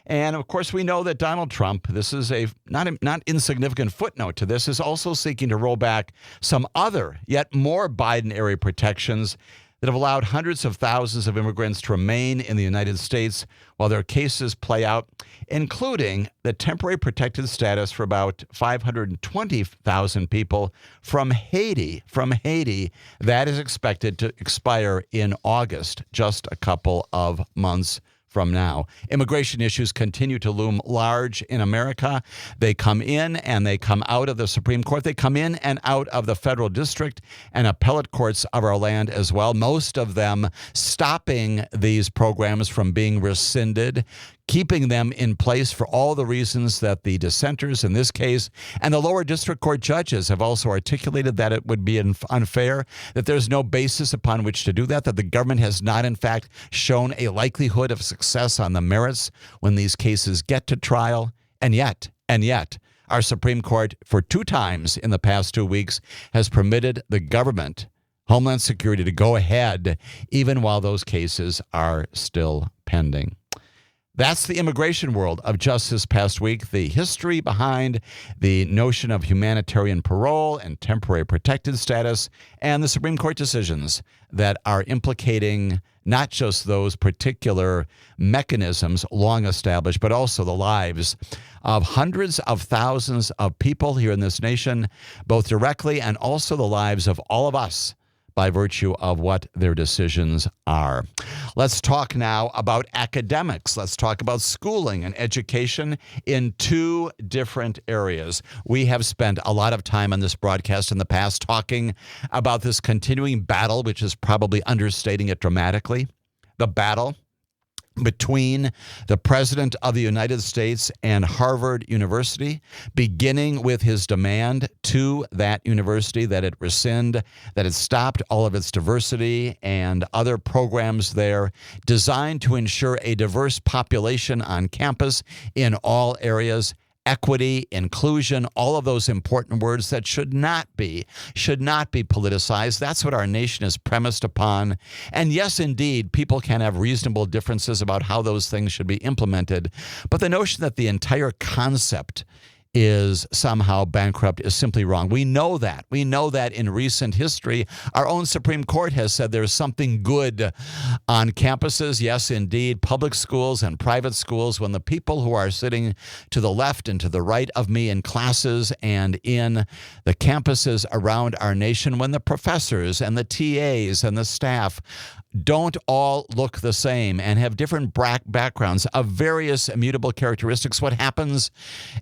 And of course, we know that Donald Trump, this is a not insignificant footnote to this, is also seeking to roll back some other, yet more Biden-era protections that have allowed hundreds of thousands of immigrants to remain in the United States while their cases play out, including the temporary protected status for about 520,000 people from Haiti. That is expected to expire in August, just a couple of months from now. Immigration issues continue to loom large in America. They come in and they come out of the Supreme Court. They come in and out of the federal district and appellate courts of our land as well. Most of them stopping these programs from being rescinded, keeping them in place for all the reasons that the dissenters in this case and the lower district court judges have also articulated, that it would be unfair, that there's no basis upon which to do that the government has not, in fact, shown a likelihood of success on the merits when these cases get to trial. And yet, our Supreme Court, for 2 times in the past 2 weeks, has permitted the government, Homeland Security, to go ahead even while those cases are still pending. That's the immigration world of just this past week. The history behind the notion of humanitarian parole and temporary protected status, and the Supreme Court decisions that are implicating not just those particular mechanisms long established, but also the lives of hundreds of thousands of people here in this nation, both directly and also the lives of all of us by virtue of what their decisions are. Let's talk now about academics. Let's talk about schooling and education in 2 different areas. We have spent a lot of time on this broadcast in the past talking about this continuing battle, which is probably understating it dramatically, the battle between the President of the United States and Harvard University, beginning with his demand to that university that it rescind, that it stopped all of its diversity and other programs there designed to ensure a diverse population on campus in all areas. Equity, inclusion, all of those important words that should not be politicized. That's what our nation is premised upon. And yes, indeed, people can have reasonable differences about how those things should be implemented. But the notion that the entire concept is somehow bankrupt is simply wrong. We know that. We know that in recent history, our own Supreme Court has said there's something good on campuses. Yes, indeed, public schools and private schools, when the people who are sitting to the left and to the right of me in classes and in the campuses around our nation, when the professors and the TAs and the staff don't all look the same and have different backgrounds of various immutable characteristics, what happens?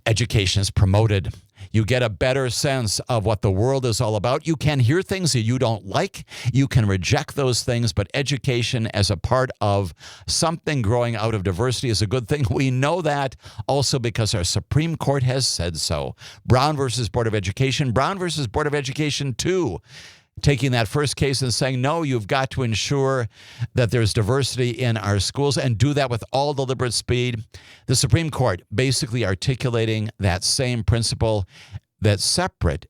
Education is promoted. You get a better sense of what the world is all about. You can hear things that you don't like. You can reject those things, but education as a part of something growing out of diversity is a good thing. We know that also because our Supreme Court has said so. Brown versus Board of Education, Brown versus Board of Education 2. Taking that first case and saying, no, you've got to ensure that there's diversity in our schools and do that with all deliberate speed. The Supreme Court basically articulating that same principle, that separate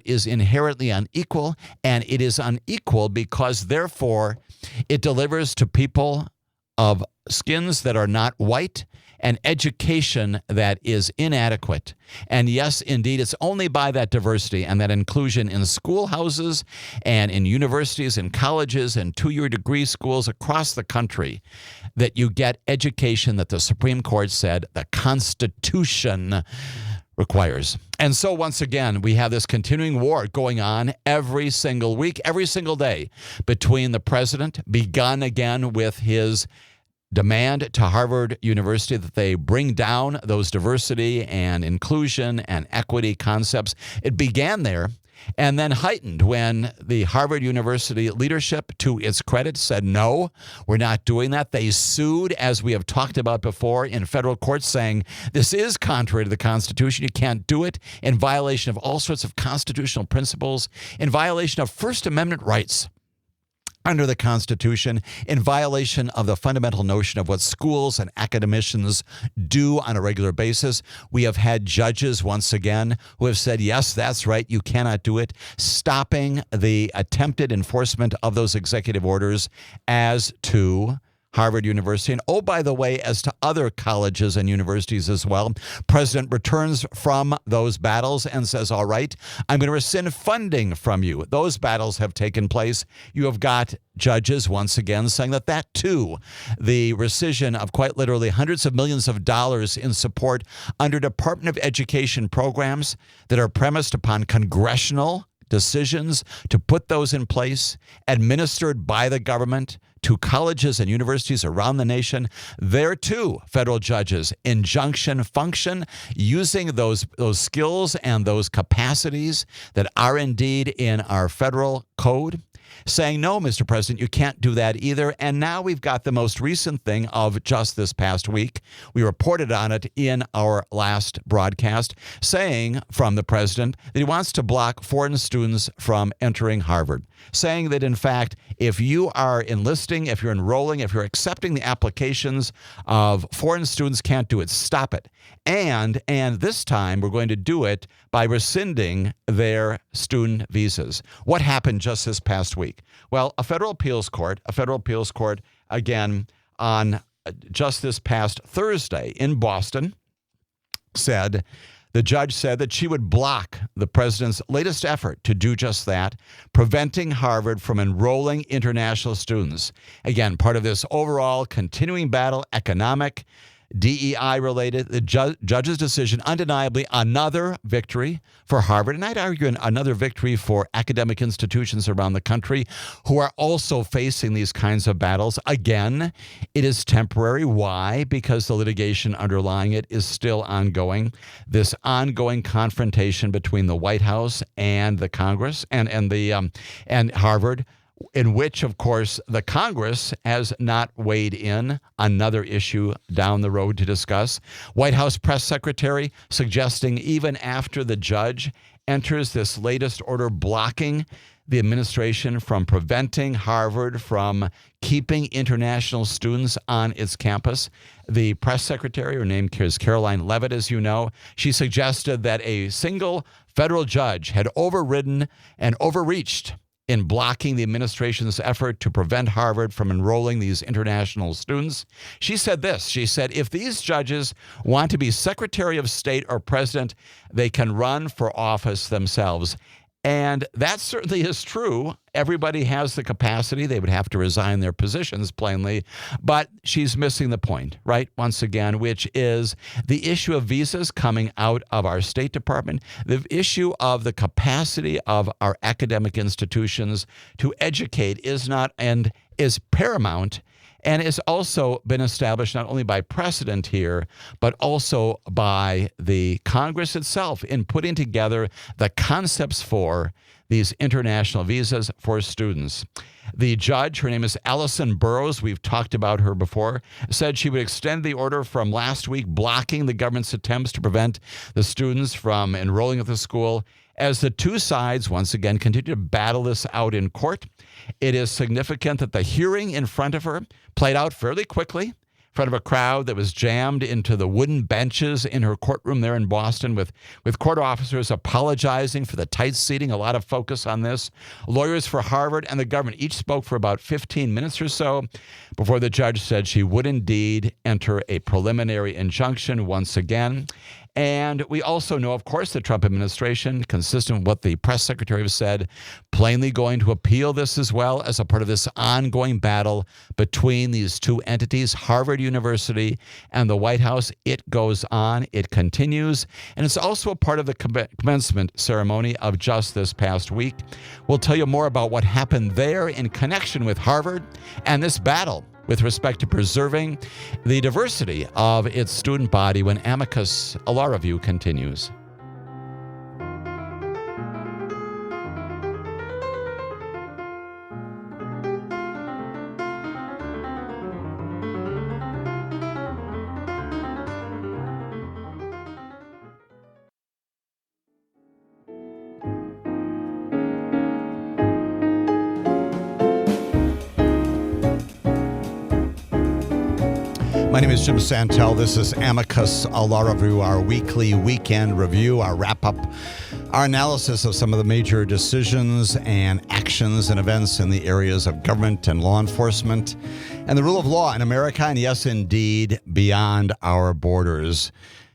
is inherently unequal, and it is unequal because, therefore, it delivers to people of skins that are not white an education that is inadequate. And yes, indeed, it's only by that diversity and that inclusion in schoolhouses and in universities and colleges and 2-year degree schools across the country that you get education that the Supreme Court said the Constitution requires. And so once again, we have this continuing war going on every single week, every single day between the president, begun again with his demand to Harvard University that they bring down those diversity and inclusion and equity concepts. It began there and then heightened when the Harvard University leadership, to its credit, said, no, we're not doing that. They sued, as we have talked about before, in federal court, saying this is contrary to the Constitution. You can't do it, in violation of all sorts of constitutional principles, in violation of First Amendment rights under the Constitution, in violation of the fundamental notion of what schools and academicians do on a regular basis. We have had judges, once again, who have said, yes, that's right, you cannot do it, stopping the attempted enforcement of those executive orders as to Harvard University. And oh, by the way, as to other colleges and universities as well, President returns from those battles and says, all right, I'm going to rescind funding from you. Those battles have taken place. You have got judges once again saying that too, the rescission of quite literally hundreds of millions of dollars in support under Department of Education programs that are premised upon congressional decisions to put those in place, administered by the government to colleges and universities around the nation. There, too, federal judges, injunction function, using those skills and those capacities that are indeed in our federal code. saying, no, Mr. President, you can't do that either. And now we've got the most recent thing of just this past week. We reported on it in our last broadcast, saying from the president that he wants to block foreign students from entering Harvard, saying that, in fact, if you are enlisting, if you're enrolling, if you're accepting the applications of foreign students, can't do it. Stop it. And this time we're going to do it by rescinding their student visas. What happened just this past week? Well, a federal appeals court, again, on just this past Thursday in Boston, the judge said that she would block the president's latest effort to do just that, preventing Harvard from enrolling international students. Again, part of this overall continuing battle, economic, DEI related, the judge's decision, undeniably another victory for Harvard. And I'd argue another victory for academic institutions around the country who are also facing these kinds of battles. Again, it is temporary. Why? Because the litigation underlying it is still ongoing. This ongoing confrontation between the White House and the Congress and Harvard, in which, of course, the Congress has not weighed in. Another issue down the road to discuss. White House press secretary suggesting even after the judge enters this latest order blocking the administration from preventing Harvard from keeping international students on its campus. The press secretary, her name is Caroline Leavitt, as you know, she suggested that a single federal judge had overridden and overreached in blocking the administration's effort to prevent Harvard from enrolling these international students. She said this. She said, if these judges want to be Secretary of State or President, they can run for office themselves. And that certainly is true. Everybody has the capacity. They would have to resign their positions, plainly. But she's missing the point, right? Once again, which is the issue of visas coming out of our State Department, the issue of the capacity of our academic institutions to educate is paramount. And it's also been established not only by precedent here, but also by the Congress itself in putting together the concepts for these international visas for students. The judge, her name is Allison Burroughs, we've talked about her before, said she would extend the order from last week blocking the government's attempts to prevent the students from enrolling at the school. As the two sides, once again, continue to battle this out in court, it is significant that the hearing in front of her played out fairly quickly in front of a crowd that was jammed into the wooden benches in her courtroom there in Boston with court officers apologizing for the tight seating, a lot of focus on this. Lawyers for Harvard and the government each spoke for about 15 minutes or so before the judge said she would indeed enter a preliminary injunction once again. And we also know, of course, the Trump administration, consistent with what the press secretary has said, plainly going to appeal this as well as a part of this ongoing battle between these two entities, Harvard University and the White House. It goes on. It continues. And it's also a part of the commencement ceremony of just this past week. We'll tell you more about what happened there in connection with Harvard and this battle with respect to preserving the diversity of its student body when Amicus, a law review, continues. My name is Jim Santelle. This is Amicus, a law review, our weekly weekend review, our wrap-up, our analysis of some of the major decisions and actions and events in the areas of government and law enforcement and the rule of law in America, and yes, indeed, beyond our borders.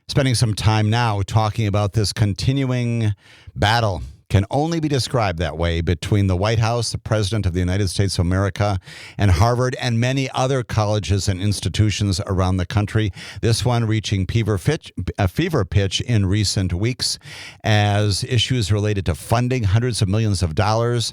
Spending some time now talking about this continuing battle, can only be described that way, between the White House, the President of the United States of America, and Harvard and many other colleges and institutions around the country. This one reaching a fever pitch in recent weeks as issues related to funding, hundreds of millions of dollars.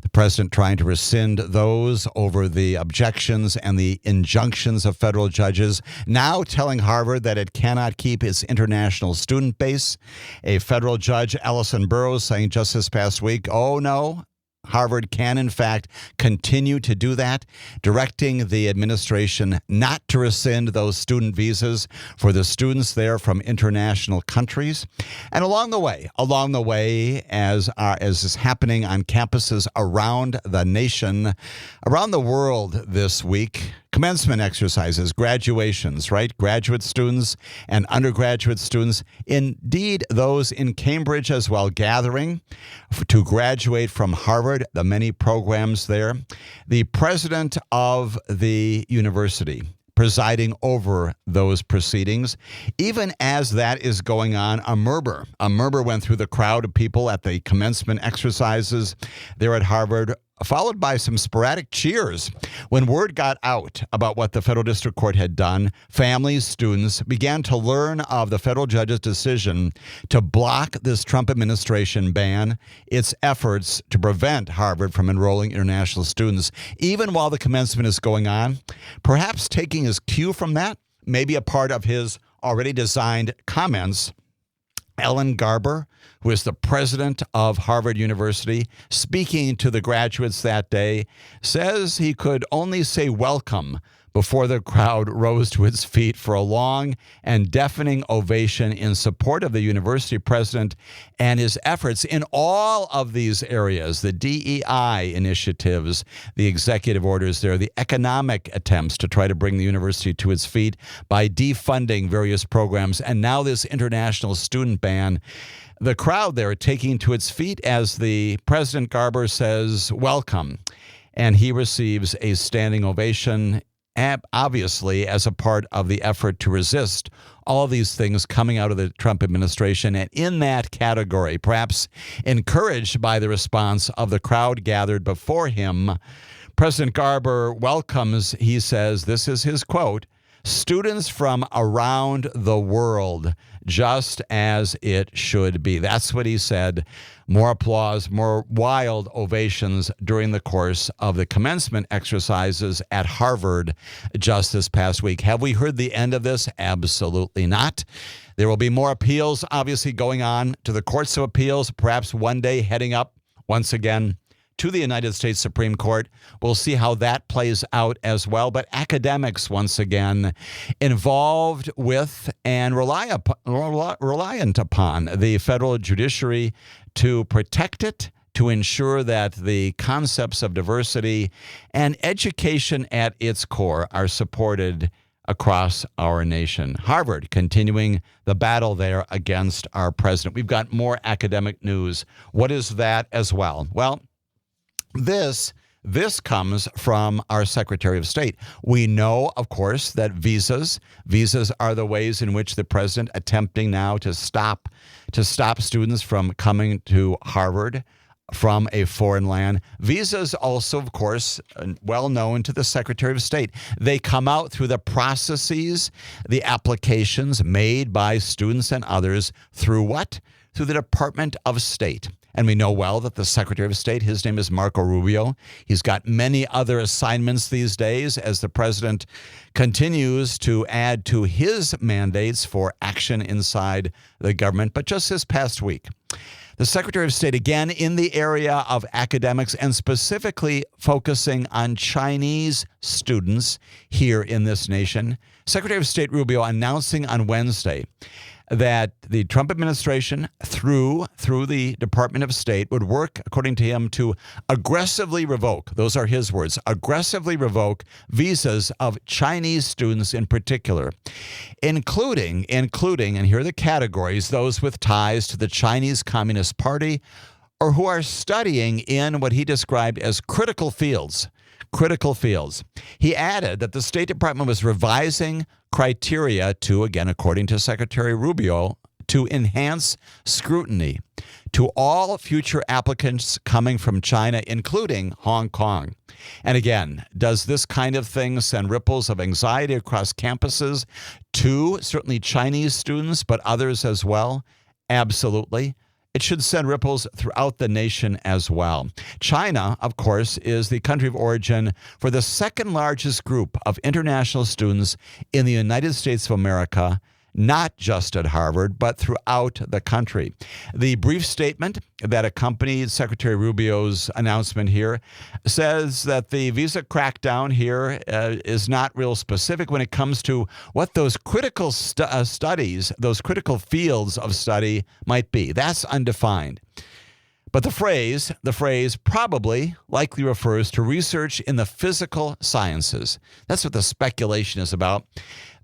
The president trying to rescind those over the objections and the injunctions of federal judges. Now telling Harvard that it cannot keep its international student base. A federal judge, Allison Burroughs, saying just this past week, oh no, Harvard can, in fact, continue to do that, directing the administration not to rescind those student visas for the students there from international countries. And along the way, as is happening on campuses around the nation, around the world this week, commencement exercises, graduations, right? Graduate students and undergraduate students, indeed those in Cambridge as well, gathering to graduate from Harvard, the many programs there. The president of the university presiding over those proceedings. Even as that is going on, a murmur went through the crowd of people at the commencement exercises there at Harvard, followed by some sporadic cheers. When word got out about what the federal district court had done, families, students began to learn of the federal judge's decision to block this Trump administration ban, its efforts to prevent Harvard from enrolling international students, even while the commencement is going on. Perhaps taking his cue from that, maybe a part of his already designed comments, Ellen Garber, who is the president of Harvard University, speaking to the graduates that day, says he could only say welcome before the crowd rose to its feet for a long and deafening ovation in support of the university president and his efforts in all of these areas, the DEI initiatives, the executive orders there, the economic attempts to try to bring the university to its feet by defunding various programs, and now this international student ban. The crowd there taking to its feet as the President Garber says, welcome. And he receives a standing ovation, obviously as a part of the effort to resist all of these things coming out of the Trump administration. And in that category, perhaps encouraged by the response of the crowd gathered before him, President Garber welcomes, he says, this is his quote, students from around the world, just as it should be. That's what he said. More applause, more wild ovations during the course of the commencement exercises at Harvard just this past week. Have we heard the end of this? Absolutely not. There will be more appeals, obviously, going on to the courts of appeals, perhaps one day heading up once again to the United States Supreme Court. We'll see how that plays out as well. But academics, once again, involved with and reliant upon the federal judiciary to protect it, to ensure that the concepts of diversity and education at its core are supported across our nation. Harvard continuing the battle there against our president. We've got more academic news. What is that as well? Well, This comes from our Secretary of State. We know, of course, that visas are the ways in which the president attempting now to stop students from coming to Harvard from a foreign land. Visas also, of course, well known to the Secretary of State. They come out through the processes, the applications made by students and others through what? Through the Department of State. And we know well that the Secretary of State, his name is Marco Rubio. He's got many other assignments these days as the president continues to add to his mandates for action inside the government. But just this past week, the Secretary of State, again, in the area of academics and specifically focusing on Chinese students here in this nation, Secretary of State Rubio announcing on Wednesday that the Trump administration, through the Department of State, would work, according to him, to aggressively revoke, those are his words, aggressively revoke visas of Chinese students in particular, including, and here are the categories, those with ties to the Chinese Communist Party or who are studying in what he described as critical fields. He added that the State Department was revising criteria to, again, according to Secretary Rubio, to enhance scrutiny to all future applicants coming from China, including Hong Kong. And again, does this kind of thing send ripples of anxiety across campuses to certainly Chinese students, but others as well? Absolutely. It should send ripples throughout the nation as well. China, of course, is the country of origin for the second largest group of international students in the United States of America, not just at Harvard, but throughout the country. The brief statement that accompanied Secretary Rubio's announcement here says that the visa crackdown here is not real specific when it comes to what those critical studies, those critical fields of study might be. That's undefined. But the phrase probably likely refers to research in the physical sciences. That's what the speculation is about.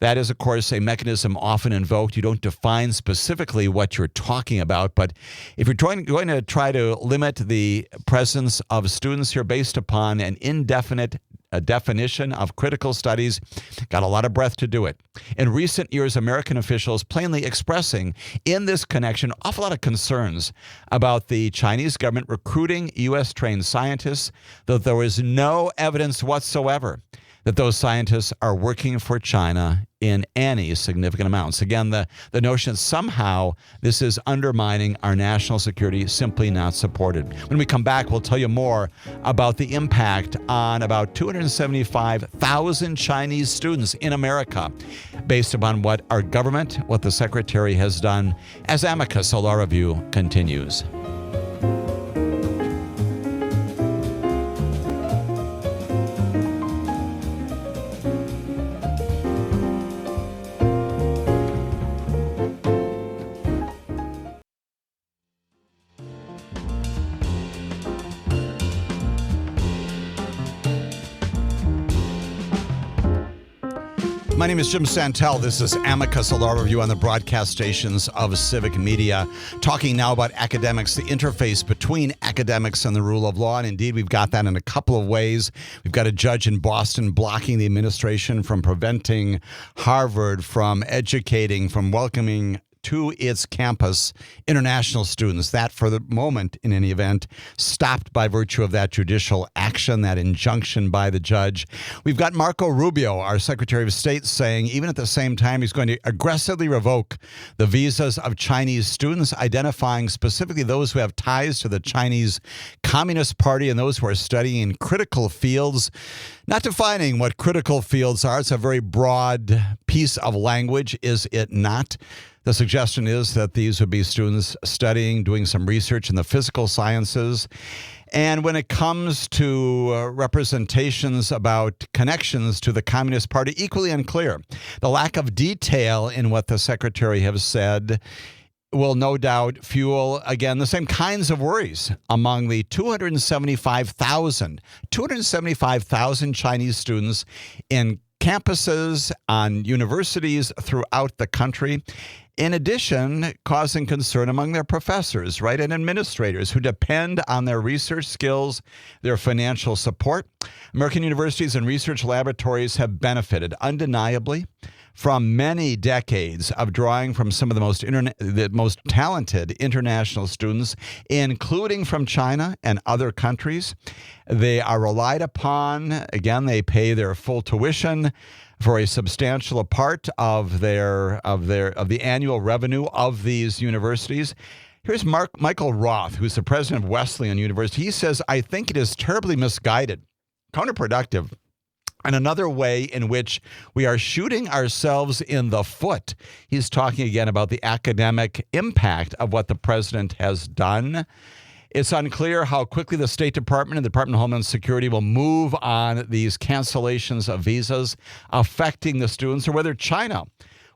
That is, of course, a mechanism often invoked. You don't define specifically what you're talking about, but if you're going to try to limit the presence of students here based upon an indefinite definition of critical studies, got a lot of breath to do it. In recent years, American officials plainly expressing in this connection an awful lot of concerns about the Chinese government recruiting U.S.-trained scientists, though there is no evidence whatsoever that those scientists are working for China in any significant amounts. Again, the notion that somehow this is undermining our national security, simply not supported. When we come back, we'll tell you more about the impact on about 275,000 Chinese students in America, based upon what our government, what the Secretary has done, as Amicus, a law review, continues. My name is Jim Santelle. This is Amicus, a law review on the broadcast stations of Civic Media. Talking now about academics, the interface between academics and the rule of law. And indeed, we've got that in a couple of ways. We've got a judge in Boston blocking the administration from preventing Harvard from educating, from welcoming to its campus international students. That, for the moment, in any event, stopped by virtue of that judicial action, that injunction by the judge. We've got Marco Rubio, our Secretary of State, saying even at the same time he's going to aggressively revoke the visas of Chinese students, identifying specifically those who have ties to the Chinese Communist Party and those who are studying in critical fields. Not defining what critical fields are. It's a very broad piece of language, is it not? The suggestion is that these would be students studying, doing some research in the physical sciences. And when it comes to representations about connections to the Communist Party, equally unclear. The lack of detail in what the Secretary has said will no doubt fuel, again, the same kinds of worries among the 275,000 Chinese students in campuses, on universities throughout the country. In addition, causing concern among their professors, right, and administrators who depend on their research skills, their financial support. American universities and research laboratories have benefited undeniably from many decades of drawing from some of the most talented international students, including from China and other countries. They are relied upon. Again, they pay their full tuition for a substantial part of the annual revenue of these universities. Here's Michael Roth, who's the president of Wesleyan University. He says, "I think it is terribly misguided, counterproductive, and another way in which we are shooting ourselves in the foot." He's talking again about the academic impact of what the president has done. It's unclear how quickly the State Department and the Department of Homeland Security will move on these cancellations of visas affecting the students, or whether China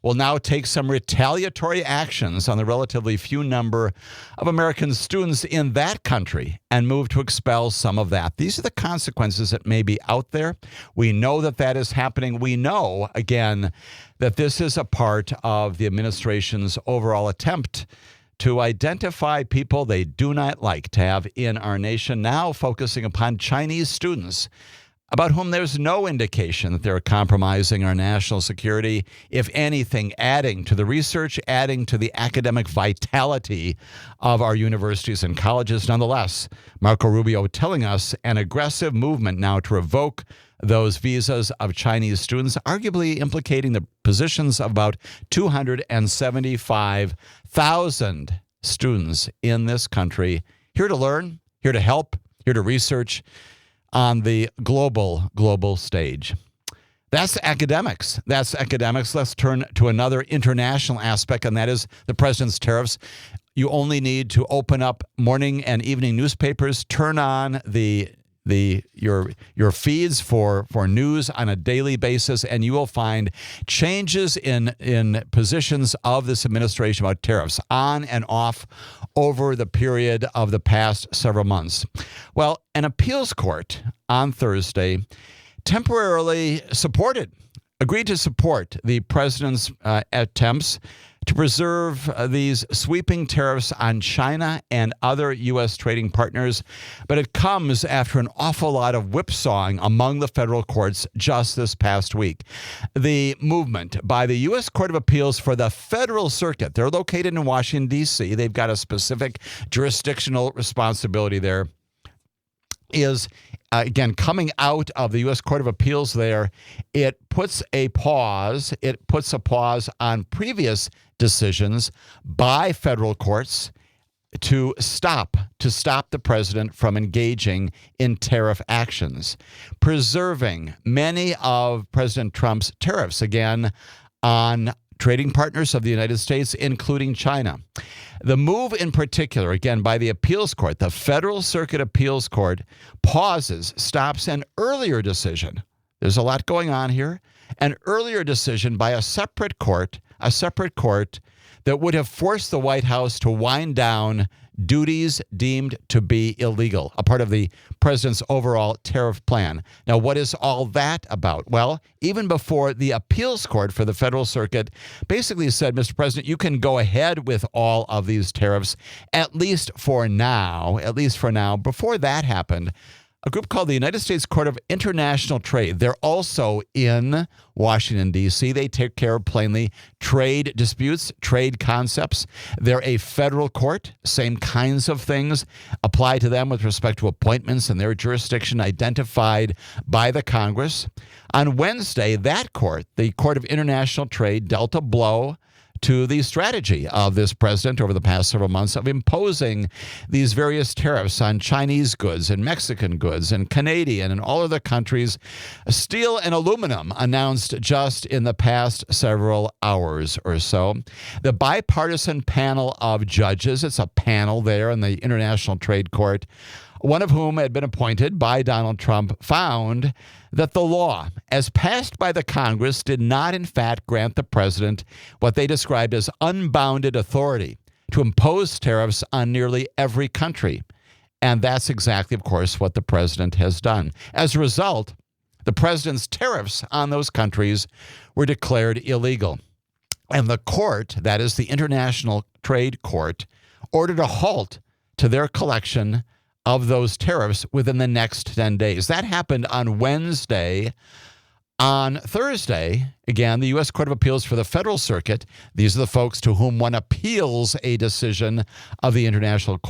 will now take some retaliatory actions on the relatively few number of American students in that country and move to expel some of that. These are the consequences that may be out there. We know that that is happening. We know, again, that this is a part of the administration's overall attempt to identify people they do not like to have in our nation, now focusing upon Chinese students about whom there's no indication that they're compromising our national security. If anything, adding to the research, adding to the academic vitality of our universities and colleges. Nonetheless, Marco Rubio telling us an aggressive movement now to revoke those visas of Chinese students, arguably implicating the positions of about 275,000 students in this country, here to learn, here to help, here to research on the global stage. That's academics. That's academics. Let's turn to another international aspect, and that is the president's tariffs. You only need to open up morning and evening newspapers, turn on your feeds for news on a daily basis, and you will find changes in positions of this administration about tariffs on and off over the period of the past several months. Well, an appeals court on Thursday temporarily agreed to support the president's attempts to preserve these sweeping tariffs on China and other U.S. trading partners. But it comes after an awful lot of whipsawing among the federal courts just this past week. The movement by the U.S. Court of Appeals for the Federal Circuit, they're located in Washington, D.C. They've got a specific jurisdictional responsibility there, is again, coming out of the U.S. Court of Appeals there. It puts a pause on previous decisions by federal courts to stop the president from engaging in tariff actions, preserving many of President Trump's tariffs, again, on trading partners of the United States, including China. The move in particular, again, by the appeals court, the Federal Circuit Appeals Court, stops an earlier decision. There's a lot going on here. An earlier decision by a separate court that would have forced the White House to wind down duties deemed to be illegal, a part of the president's overall tariff plan. Now, what is all that about? Well, even before the appeals court for the Federal Circuit basically said, Mr. President, you can go ahead with all of these tariffs, at least for now. Before that happened, a group called the United States Court of International Trade. They're also in Washington, D.C. They take care of plainly trade disputes, trade concepts. They're a federal court. Same kinds of things apply to them with respect to appointments and their jurisdiction identified by the Congress. On Wednesday, that court, the Court of International Trade, dealt a blow to the strategy of this president over the past several months of imposing these various tariffs on Chinese goods and Mexican goods and Canadian and all other countries. Steel and aluminum announced just in the past several hours or so. The bipartisan panel of judges, it's a panel there in the International Trade Court, one of whom had been appointed by Donald Trump, found that the law, as passed by the Congress, did not in fact grant the president what they described as unbounded authority to impose tariffs on nearly every country. And that's exactly, of course, what the president has done. As a result, the president's tariffs on those countries were declared illegal. And the court, that is the International Trade Court, ordered a halt to their collection of those tariffs within the next 10 days. That happened on Wednesday. On Thursday, again, the U.S. Court of Appeals for the Federal Circuit, these are the folks to whom one appeals a decision of the International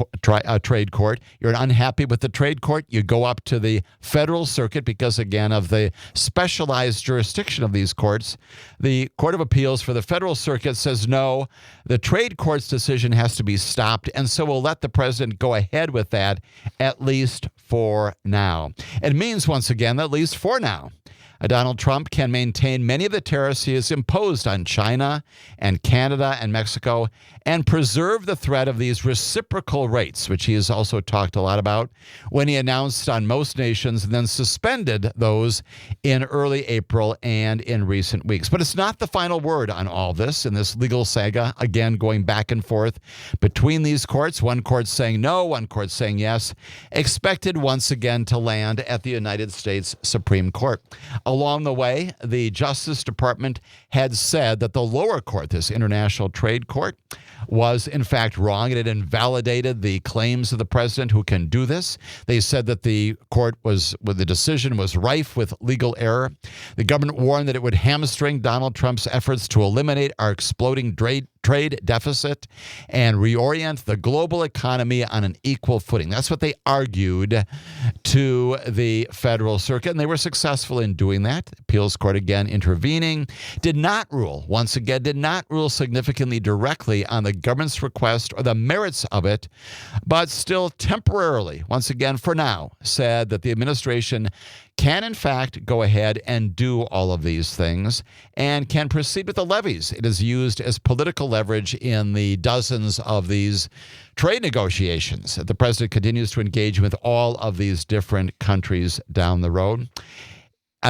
Trade Court. You're unhappy with the Trade Court, you go up to the Federal Circuit because, again, of the specialized jurisdiction of these courts. The Court of Appeals for the Federal Circuit says, no, the Trade Court's decision has to be stopped, and so we'll let the president go ahead with that, at least for now. It means, once again, at least for now, Donald Trump can maintain many of the tariffs he has imposed on China and Canada and Mexico and preserve the threat of these reciprocal rates, which he has also talked a lot about, when he announced on most nations and then suspended those in early April and in recent weeks. But it's not the final word on all this in this legal saga, again, going back and forth between these courts, one court saying no, one court saying yes, expected once again to land at the United States Supreme Court. Along the way, the Justice Department had said that the lower court, this International Trade Court, was in fact wrong. It had invalidated the claims of the president who can do this. They said that the decision was rife with legal error. The government warned that it would hamstring Donald Trump's efforts to eliminate our exploding trade deficit and reorient the global economy on an equal footing. That's what they argued to the Federal Circuit, and they were successful in doing that. The appeals court again intervening, did not rule significantly directly on the government's request or the merits of it, but still temporarily, once again for now, said that the administration can in fact go ahead and do all of these things and can proceed with the levies. It is used as political leverage in the dozens of these trade negotiations that the president continues to engage with all of these different countries down the road.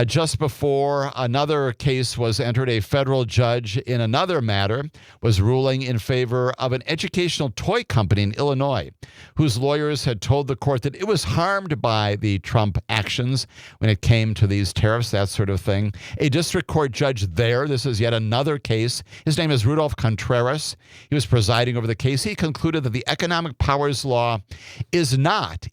Just before another case was entered, a federal judge in another matter was ruling in favor of an educational toy company in Illinois, whose lawyers had told the court that it was harmed by the Trump actions when it came to these tariffs, that sort of thing. A district court judge there, this is yet another case. His name is Rudolph Contreras. He was presiding over the case. He concluded that the economic powers law is not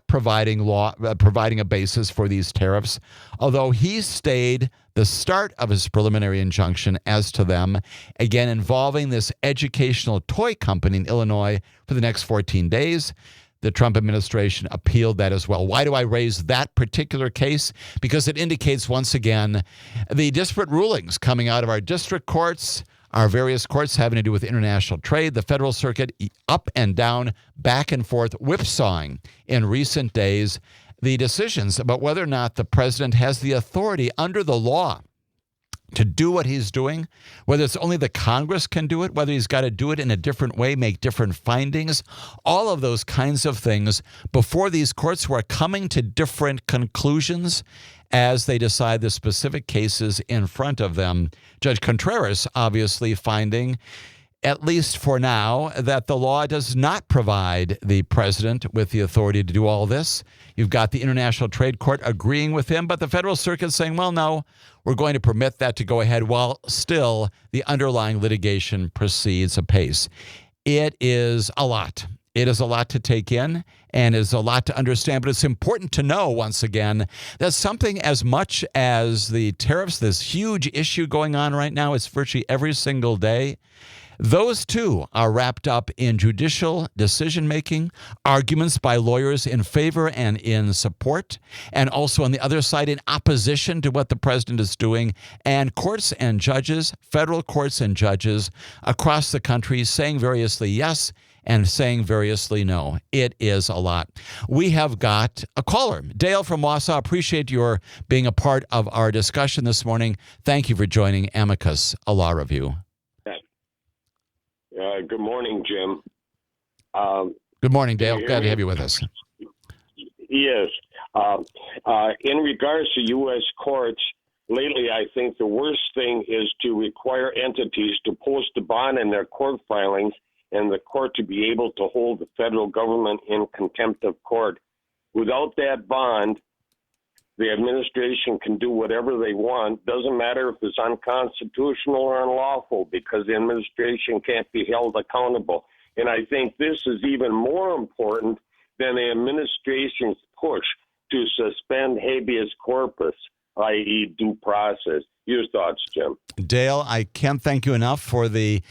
providing a basis for these tariffs, although he stayed the start of his preliminary injunction as to them, again involving this educational toy company in Illinois for the next 14 days. The Trump administration appealed that as well. Why do I raise that particular case? Because it indicates once again the disparate rulings coming out of our district courts, our various courts having to do with international trade, the federal circuit up and down, back and forth, whipsawing in recent days the decisions about whether or not the president has the authority under the law to do what he's doing, whether it's only the Congress can do it, whether he's got to do it in a different way, make different findings, all of those kinds of things before these courts who are coming to different conclusions as they decide the specific cases in front of them. Judge Contreras obviously finding, at least for now, that the law does not provide the president with the authority to do all this. You've got the International Trade Court agreeing with him, but the federal circuit saying, well, no, we're going to permit that to go ahead while still the underlying litigation proceeds apace. It is a lot. It is a lot to take in and is a lot to understand, but it's important to know, once again, that something as much as the tariffs, this huge issue going on right now, it's virtually every single day, those too are wrapped up in judicial decision-making, arguments by lawyers in favor and in support, and also on the other side in opposition to what the president is doing, and courts and judges, federal courts and judges across the country saying variously yes and saying variously no. It is a lot. We have got a caller. Dale from Wausau, appreciate your being a part of our discussion this morning. Thank you for joining Amicus, a law review. Good morning, Jim. Good morning, Dale. Glad to have you with us. Yes. In regards to U.S. courts, lately I think the worst thing is to require entities to post a bond in their court filings and the court to be able to hold the federal government in contempt of court. Without that bond, the administration can do whatever they want. Doesn't matter if it's unconstitutional or unlawful, because the administration can't be held accountable. And I think this is even more important than the administration's push to suspend habeas corpus, i.e. due process. Your thoughts, Jim? Dale, I can't thank you enough for the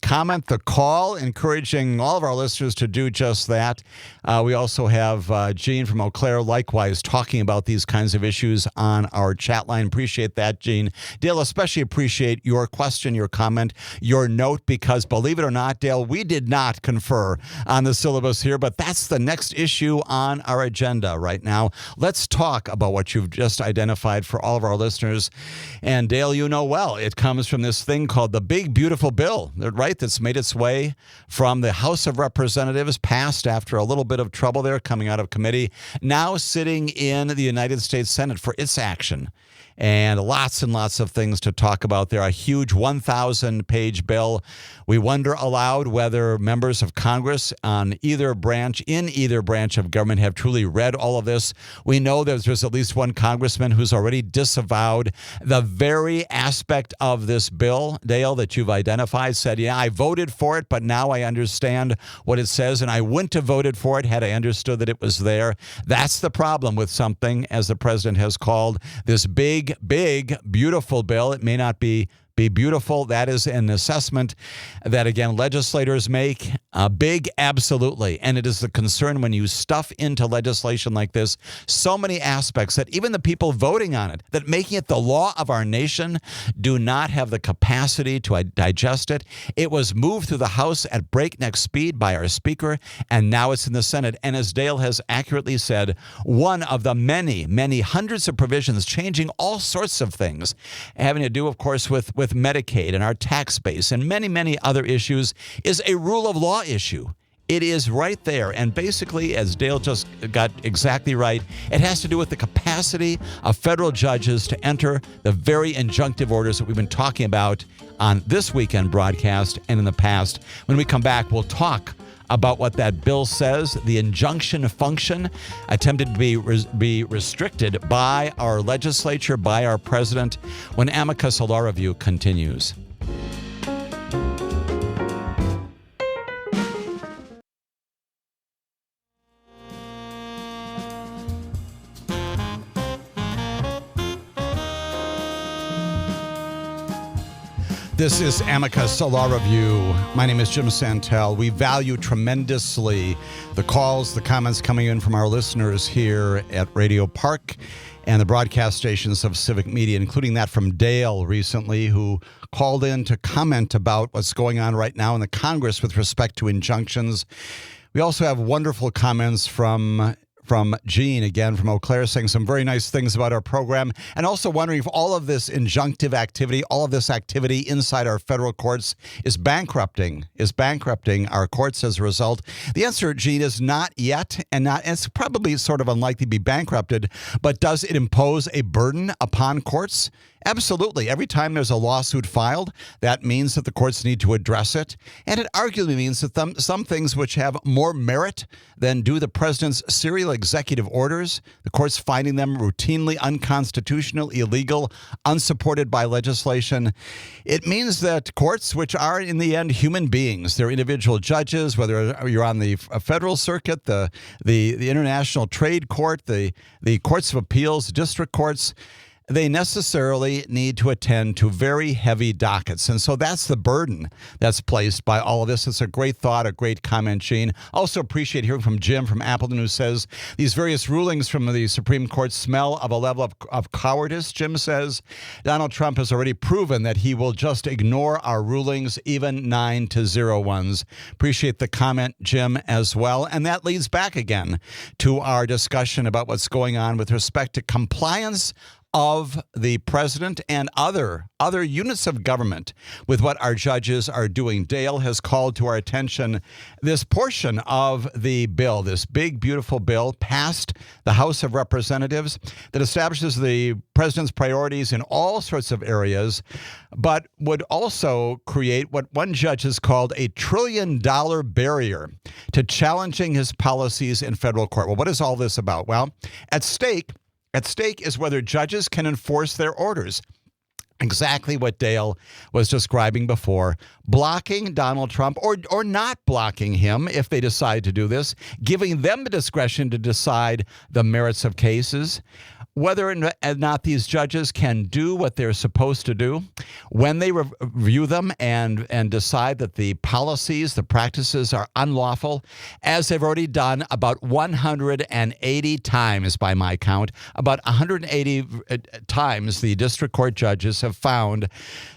comment, the call, encouraging all of our listeners to do just that. We also have Gene from Eau Claire, likewise, talking about these kinds of issues on our chat line. Appreciate that, Gene. Dale, especially appreciate your question, your comment, your note, because believe it or not, Dale, we did not confer on the syllabus here, but that's the next issue on our agenda right now. Let's talk about what you've just identified for all of our listeners. And Dale, you know well, it comes from this thing called the Big Beautiful Bill, right? That's made its way from the House of Representatives, passed after a little bit of trouble there coming out of committee, now sitting in the United States Senate for its action. And lots of things to talk about there. A huge 1,000-page bill. We wonder aloud whether members of Congress in either branch of government have truly read all of this. We know there's at least one congressman who's already disavowed the very aspect of this bill, Dale, that you've identified, said, yeah, I voted for it, but now I understand what it says, and I wouldn't have voted for it had I understood that it was there. That's the problem with something, as the president has called, this big, beautiful bill. It may not be be beautiful. That is an assessment that, again, legislators make. Big, absolutely. And it is the concern when you stuff into legislation like this so many aspects that even the people voting on it, that making it the law of our nation, do not have the capacity to digest it. It was moved through the House at breakneck speed by our Speaker, and now it's in the Senate. And as Dale has accurately said, one of the many, many hundreds of provisions changing all sorts of things, having to do, of course, with Medicaid and our tax base and many, many other issues, is a rule of law issue. It is right there. And basically, as Dale just got exactly right, it has to do with the capacity of federal judges to enter the very injunctive orders that we've been talking about on this weekend broadcast and in the past. When we come back, we'll talk about what that bill says, the injunction function attempted to be restricted by our legislature, by our president, when Amicus, a law review, continues. This is Amicus, a law review. My name is Jim Santelle. We value tremendously the calls, the comments coming in from our listeners here at Radio Park and the broadcast stations of Civic Media, including that from Dale recently, who called in to comment about what's going on right now in the Congress with respect to injunctions. We also have wonderful comments from Jean, again, from Eau Claire, saying some very nice things about our program, and also wondering if all of this injunctive activity, all of this activity inside our federal courts is bankrupting our courts as a result. The answer, Jean, is not yet, and it's probably sort of unlikely to be bankrupted, but does it impose a burden upon courts? Absolutely. Every time there's a lawsuit filed, that means that the courts need to address it. And it arguably means that some things which have more merit than do the president's serial executive orders, the courts finding them routinely unconstitutional, illegal, unsupported by legislation. It means that courts, which are in the end human beings, they're individual judges, whether you're on the federal circuit, the International Trade Court, the courts of appeals, district courts, they necessarily need to attend to very heavy dockets. And so that's the burden that's placed by all of this. It's a great thought, a great comment, Gene. Also appreciate hearing from Jim from Appleton, who says these various rulings from the Supreme Court smell of a level of cowardice. Jim says Donald Trump has already proven that he will just ignore our rulings, even 9-0 ones. Appreciate the comment, Jim, as well. And that leads back again to our discussion about what's going on with respect to compliance of the president and other units of government with what our judges are doing. Dale has called to our attention this portion of the bill, this big, beautiful bill passed the House of Representatives that establishes the president's priorities in all sorts of areas, but would also create what one judge has called a $1 trillion barrier to challenging his policies in federal court. Well, what is all this about? Well, At stake is whether judges can enforce their orders. Exactly what Dale was describing before, blocking Donald Trump or not blocking him if they decide to do this, giving them the discretion to decide the merits of cases, whether or not these judges can do what they're supposed to do when they review them and decide that the policies, the practices are unlawful, as they've already done about 180 times by my count. About 180 times the district court judges have found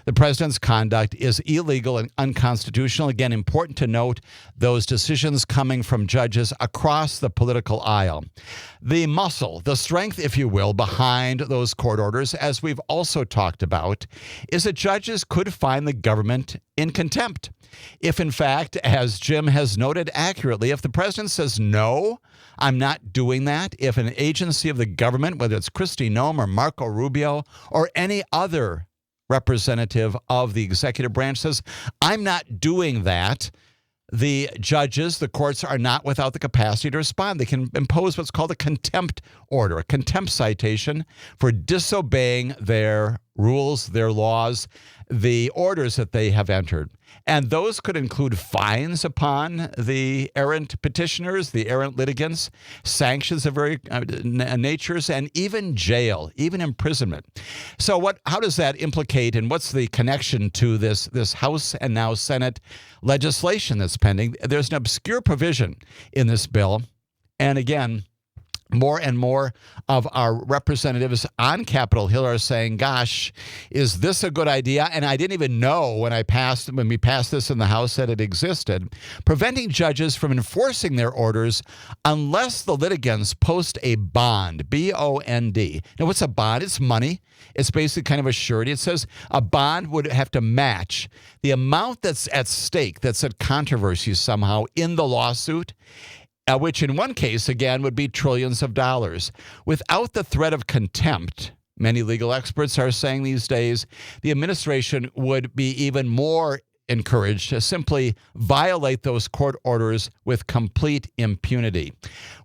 the president's conduct is illegal and unconstitutional. Again, important to note those decisions coming from judges across the political aisle. The muscle, the strength, if you will, behind those court orders, as we've also talked about, is that judges could find the government in contempt. If, in fact, as Jim has noted accurately, if the president says, no, I'm not doing that, if an agency of the government, whether it's Kristi Noem or Marco Rubio or any other representative of the executive branch says, I'm not doing that, the judges, the courts are not without the capacity to respond. They can impose what's called a contempt order, a contempt citation for disobeying their rules, their laws, the orders that they have entered. And those could include fines upon the errant petitioners, the errant litigants, sanctions of various natures, and even jail, even imprisonment. So how does that implicate, and what's the connection to this House and now Senate legislation that's pending? There's an obscure provision in this bill. And again, more and more of our representatives on Capitol Hill are saying, gosh, is this a good idea? And I didn't even know when we passed this in the House that it existed, preventing judges from enforcing their orders unless the litigants post a bond, B-O-N-D. Now, what's a bond? It's money. It's basically kind of a surety. It says a bond would have to match the amount that's at stake, that's at controversy somehow in the lawsuit, which in one case, again, would be trillions of dollars. Without the threat of contempt, many legal experts are saying these days, the administration would be even more encouraged to simply violate those court orders with complete impunity.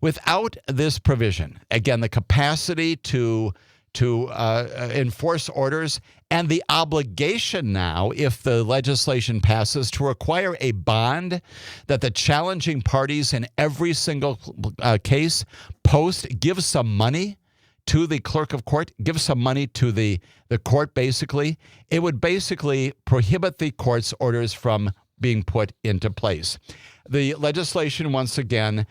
Without this provision, again, the capacity to enforce orders and the obligation now, if the legislation passes, to require a bond that the challenging parties in every single case give some money to the clerk of court, give some money to the court, basically. It would basically prohibit the court's orders from being put into place. The legislation, once again,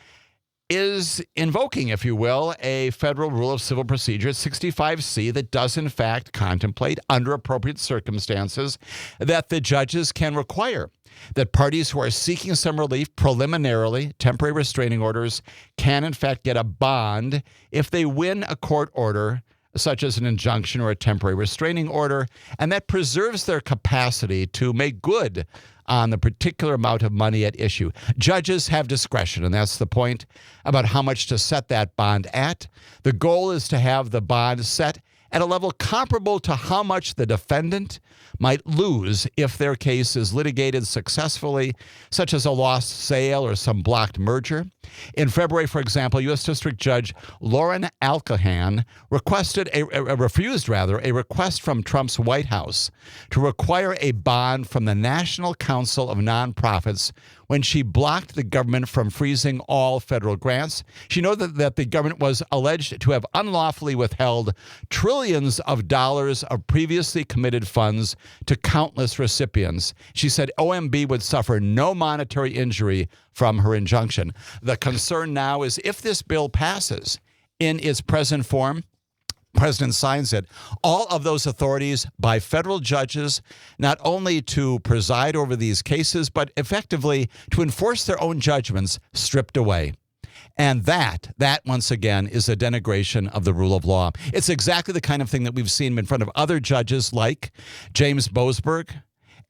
is invoking, if you will, a federal rule of civil procedure, 65C, that does in fact contemplate, under appropriate circumstances, that the judges can require that parties who are seeking some relief preliminarily, temporary restraining orders, can in fact get a bond if they win a court order, such as an injunction or a temporary restraining order, and that preserves their capacity to make good on the particular amount of money at issue. Judges have discretion, and that's the point about how much to set that bond at. The goal is to have the bond set at a level comparable to how much the defendant might lose if their case is litigated successfully, such as a lost sale or some blocked merger. In February, for example, U.S. District Judge Lauren Alcahan refused a request from Trump's White House to require a bond from the National Council of Nonprofits when she blocked the government from freezing all federal grants. She noted that the government was alleged to have unlawfully withheld trillions of dollars of previously committed funds to countless recipients. She said OMB would suffer no monetary injury from her injunction. The concern now is if this bill passes in its present form, President signs it, all of those authorities by federal judges, not only to preside over these cases, but effectively to enforce their own judgments, stripped away. And that once again, is a denigration of the rule of law. It's exactly the kind of thing that we've seen in front of other judges like James Boasberg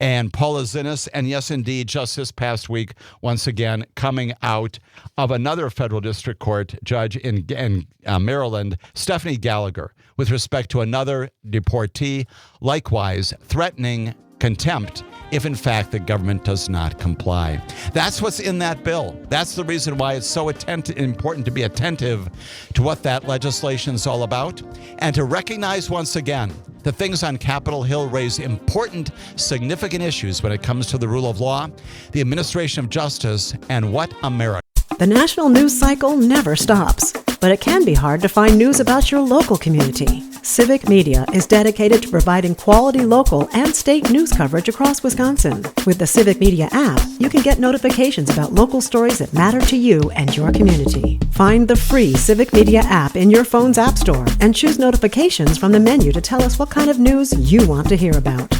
and Paula Zinnes, and yes, indeed, just this past week, once again, coming out of another federal district court judge in Maryland, Stephanie Gallagher, with respect to another deportee, likewise threatening contempt if, in fact, the government does not comply. That's what's in that bill. That's the reason why it's so important to be attentive to what that legislation is all about, and to recognize once again that things on Capitol Hill raise important, significant issues when it comes to the rule of law, the administration of justice, and what America. The national news cycle never stops, but it can be hard to find news about your local community. Civic Media is dedicated to providing quality local and state news coverage across Wisconsin. With the Civic Media app, you can get notifications about local stories that matter to you and your community. Find the free Civic Media app in your phone's app store and choose notifications from the menu to tell us what kind of news you want to hear about.